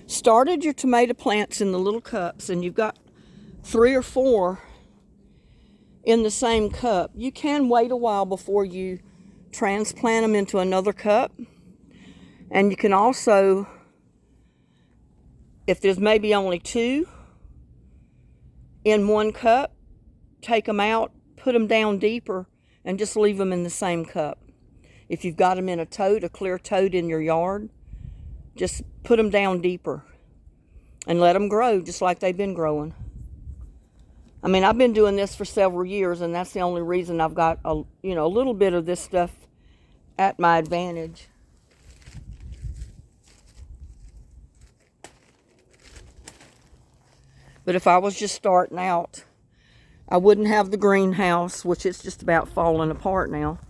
started your tomato plants in the little cups and you've got 3 or 4 in the same cup, you can wait a while before you transplant them into another cup. And you can also, if there's maybe only 2 in one cup, take them out, put them down deeper, and just leave them in the same cup. If you've got them in a tote, a clear tote in your yard, just put them down deeper and let them grow just like they've been growing. I mean, I've been doing this for several years, and that's the only reason I've got a little bit of this stuff at my advantage. But if I was just starting out, I wouldn't have the greenhouse, which is just about falling apart now.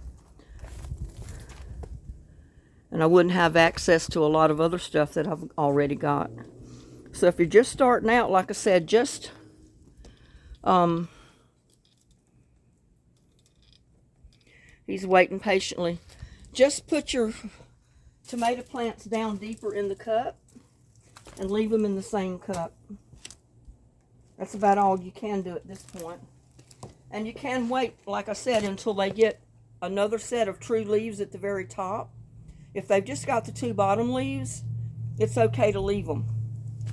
And I wouldn't have access to a lot of other stuff that I've already got. So if you're just starting out, like I said, just he's waiting patiently. Just put your tomato plants down deeper in the cup and leave them in the same cup. That's about all you can do at this point. And you can wait, like I said, until they get another set of true leaves at the very top. If they've just got the 2 bottom leaves, it's okay to leave them.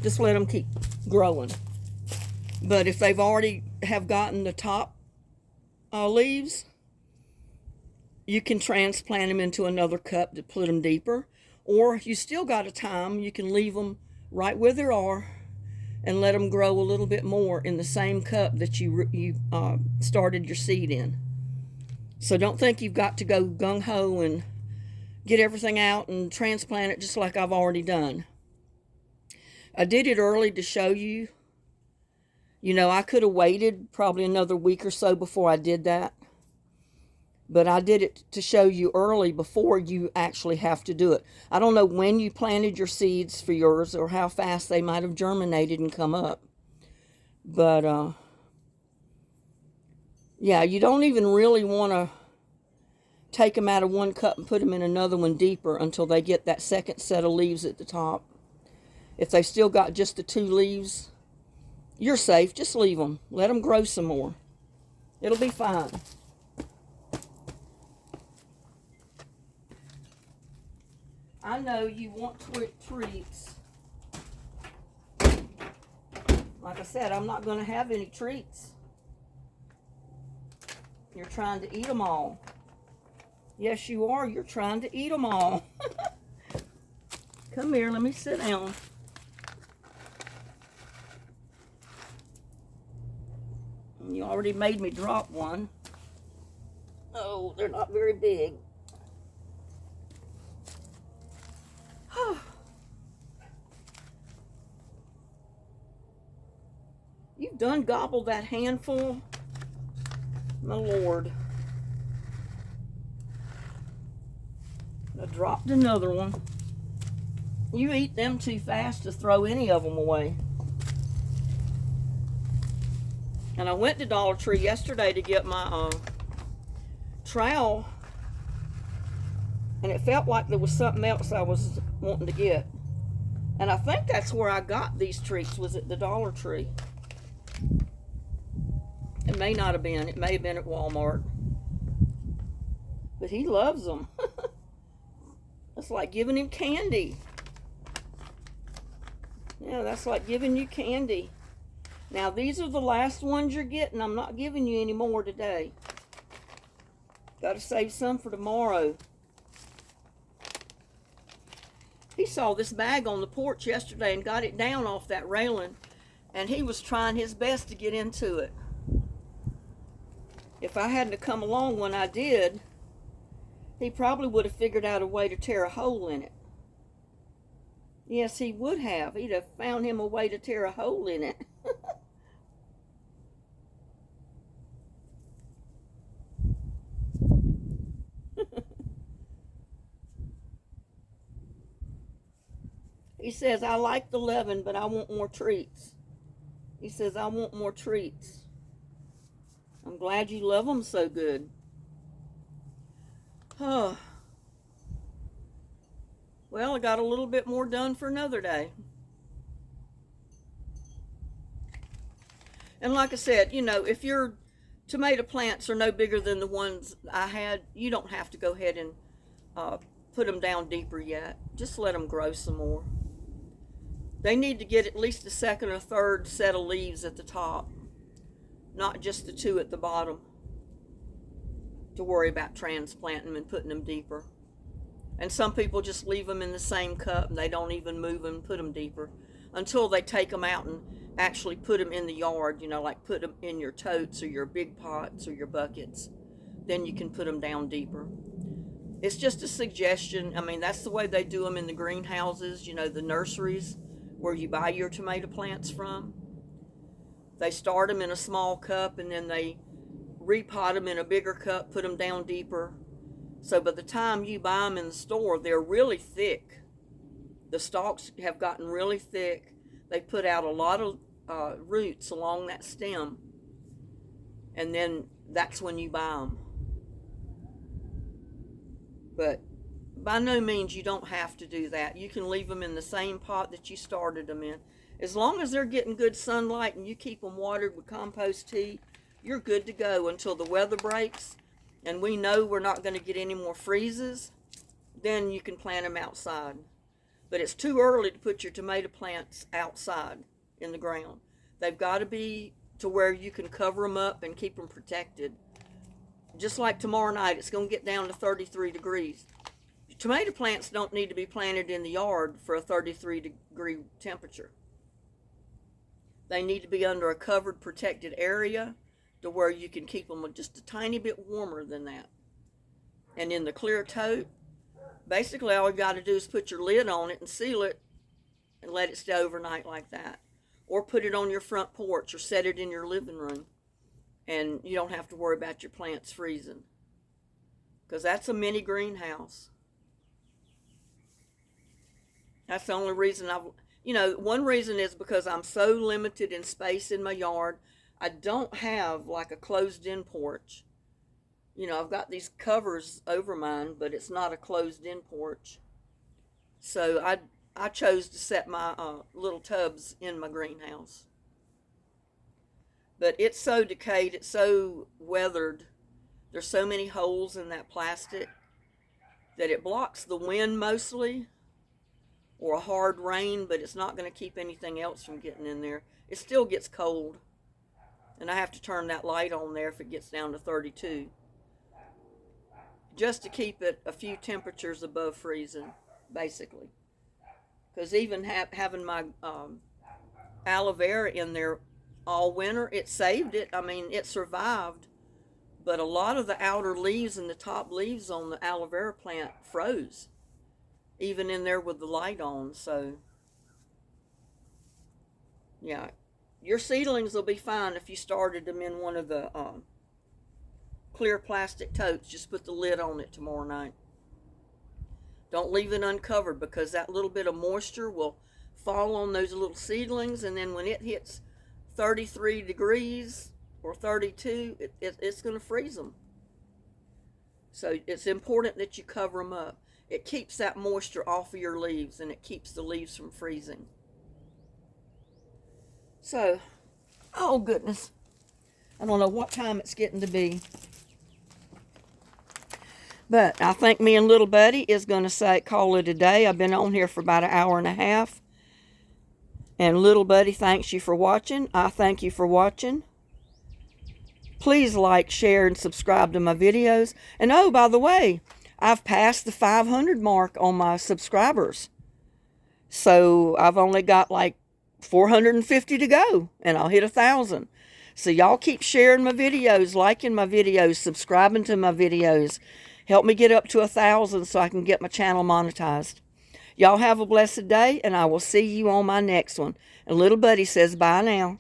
Just let them keep growing. But if they've already have gotten the top leaves, you can transplant them into another cup to put them deeper. Or if you still got a time, you can leave them right where they are and let them grow a little bit more in the same cup that you started your seed in. So don't think you've got to go gung-ho and get everything out and transplant it just like I've already done. I did it early to show you. I could have waited probably another week or so before I did that. But I did it to show you early before you actually have to do it. I don't know when you planted your seeds for yours or how fast they might have germinated and come up. But, yeah, you don't even really want to take them out of one cup and put them in another one deeper until they get that second set of leaves at the top. If they still got just the 2 leaves, you're safe. Just leave them. Let them grow some more. It'll be fine. I know you want treats. Like I said, I'm not going to have any treats. You're trying to eat them all. Yes, you are. You're trying to eat them all. Come here. Let me sit down. You already made me drop one. Oh, they're not very big. You've done gobbled that handful. My Lord. I dropped another one. You eat them too fast to throw any of them away. And I went to Dollar Tree yesterday to get my trowel. And it felt like there was something else I was wanting to get. And I think that's where I got these treats, was at the Dollar Tree. It may not have been. It may have been at Walmart. But he loves them. That's like giving him candy. Yeah, that's like giving you candy. Now, these are the last ones you're getting. I'm not giving you any more today. Got to save some for tomorrow. He saw this bag on the porch yesterday and got it down off that railing. And he was trying his best to get into it. If I hadn't come along when I did, he probably would have figured out a way to tear a hole in it. Yes, he would have. He'd have found him a way to tear a hole in it. He says, I like the leaven, but I want more treats. He says, I want more treats. I'm glad you love them so good. Oh. Well, I got a little bit more done for another day. And like I said, you know, if your tomato plants are no bigger than the ones I had, you don't have to go ahead and put them down deeper yet. Just let them grow some more. They need to get at least a second or third set of leaves at the top, not just the 2 at the bottom, to worry about transplanting them and putting them deeper. And some people just leave them in the same cup and they don't even move them and put them deeper until they take them out and actually put them in the yard, you know, like put them in your totes or your big pots or your buckets. Then you can put them down deeper. It's just a suggestion. I mean, that's the way they do them in the greenhouses, you know, the nurseries where you buy your tomato plants from. They start them in a small cup and then they repot them in a bigger cup, put them down deeper. So by the time you buy them in the store, they're really thick. The stalks have gotten really thick. They put out a lot of roots along that stem. And then that's when you buy them. But by no means you don't have to do that. You can leave them in the same pot that you started them in. As long as they're getting good sunlight and you keep them watered with compost tea, you're good to go until the weather breaks and we know we're not going to get any more freezes. Then you can plant them outside. But it's too early to put your tomato plants outside in the ground. They've got to be to where you can cover them up and keep them protected. Just like tomorrow night, it's going to get down to 33 degrees. Tomato plants don't need to be planted in the yard for a 33-degree temperature. They need to be under a covered, protected area to where you can keep them just a tiny bit warmer than that. And in the clear tote, basically all you got to do is put your lid on it and seal it and let it stay overnight like that. Or put it on your front porch or set it in your living room. And you don't have to worry about your plants freezing. because that's a mini greenhouse. That's the only reason one reason is because I'm so limited in space in my yard. I don't have like a closed-in porch. I've got these covers over mine, but it's not a closed-in porch. So I chose to set my little tubs in my greenhouse. But it's so decayed, it's so weathered. There's so many holes in that plastic that it blocks the wind mostly, or a hard rain, but it's not going to keep anything else from getting in there. It still gets cold, and I have to turn that light on there if it gets down to 32, just to keep it a few temperatures above freezing, basically. Because even having my aloe vera in there all winter, it saved it. I mean, it survived, but a lot of the outer leaves and the top leaves on the aloe vera plant froze, even in there with the light on. So yeah, your seedlings will be fine if you started them in one of the clear plastic totes. Just put the lid on it tomorrow night. Don't leave it uncovered, because that little bit of moisture will fall on those little seedlings, and then when it hits 33 degrees or 32, it's going to freeze them. So it's important that you cover them up. It keeps that moisture off of your leaves, and it keeps the leaves from freezing. So, oh goodness, I don't know what time it's getting to be. But I think me and little buddy is going to call it a day. I've been on here for about an hour and a half. And little buddy thanks you for watching. I thank you for watching. Please like, share, and subscribe to my videos. And oh, by the way, I've passed the 500 mark on my subscribers. So I've only got like 450 to go, and I'll hit 1,000. So y'all keep sharing my videos, liking my videos, subscribing to my videos. Help me get up to 1,000 so I can get my channel monetized. Y'all have a blessed day, and I will see you on my next one. And little buddy says bye now.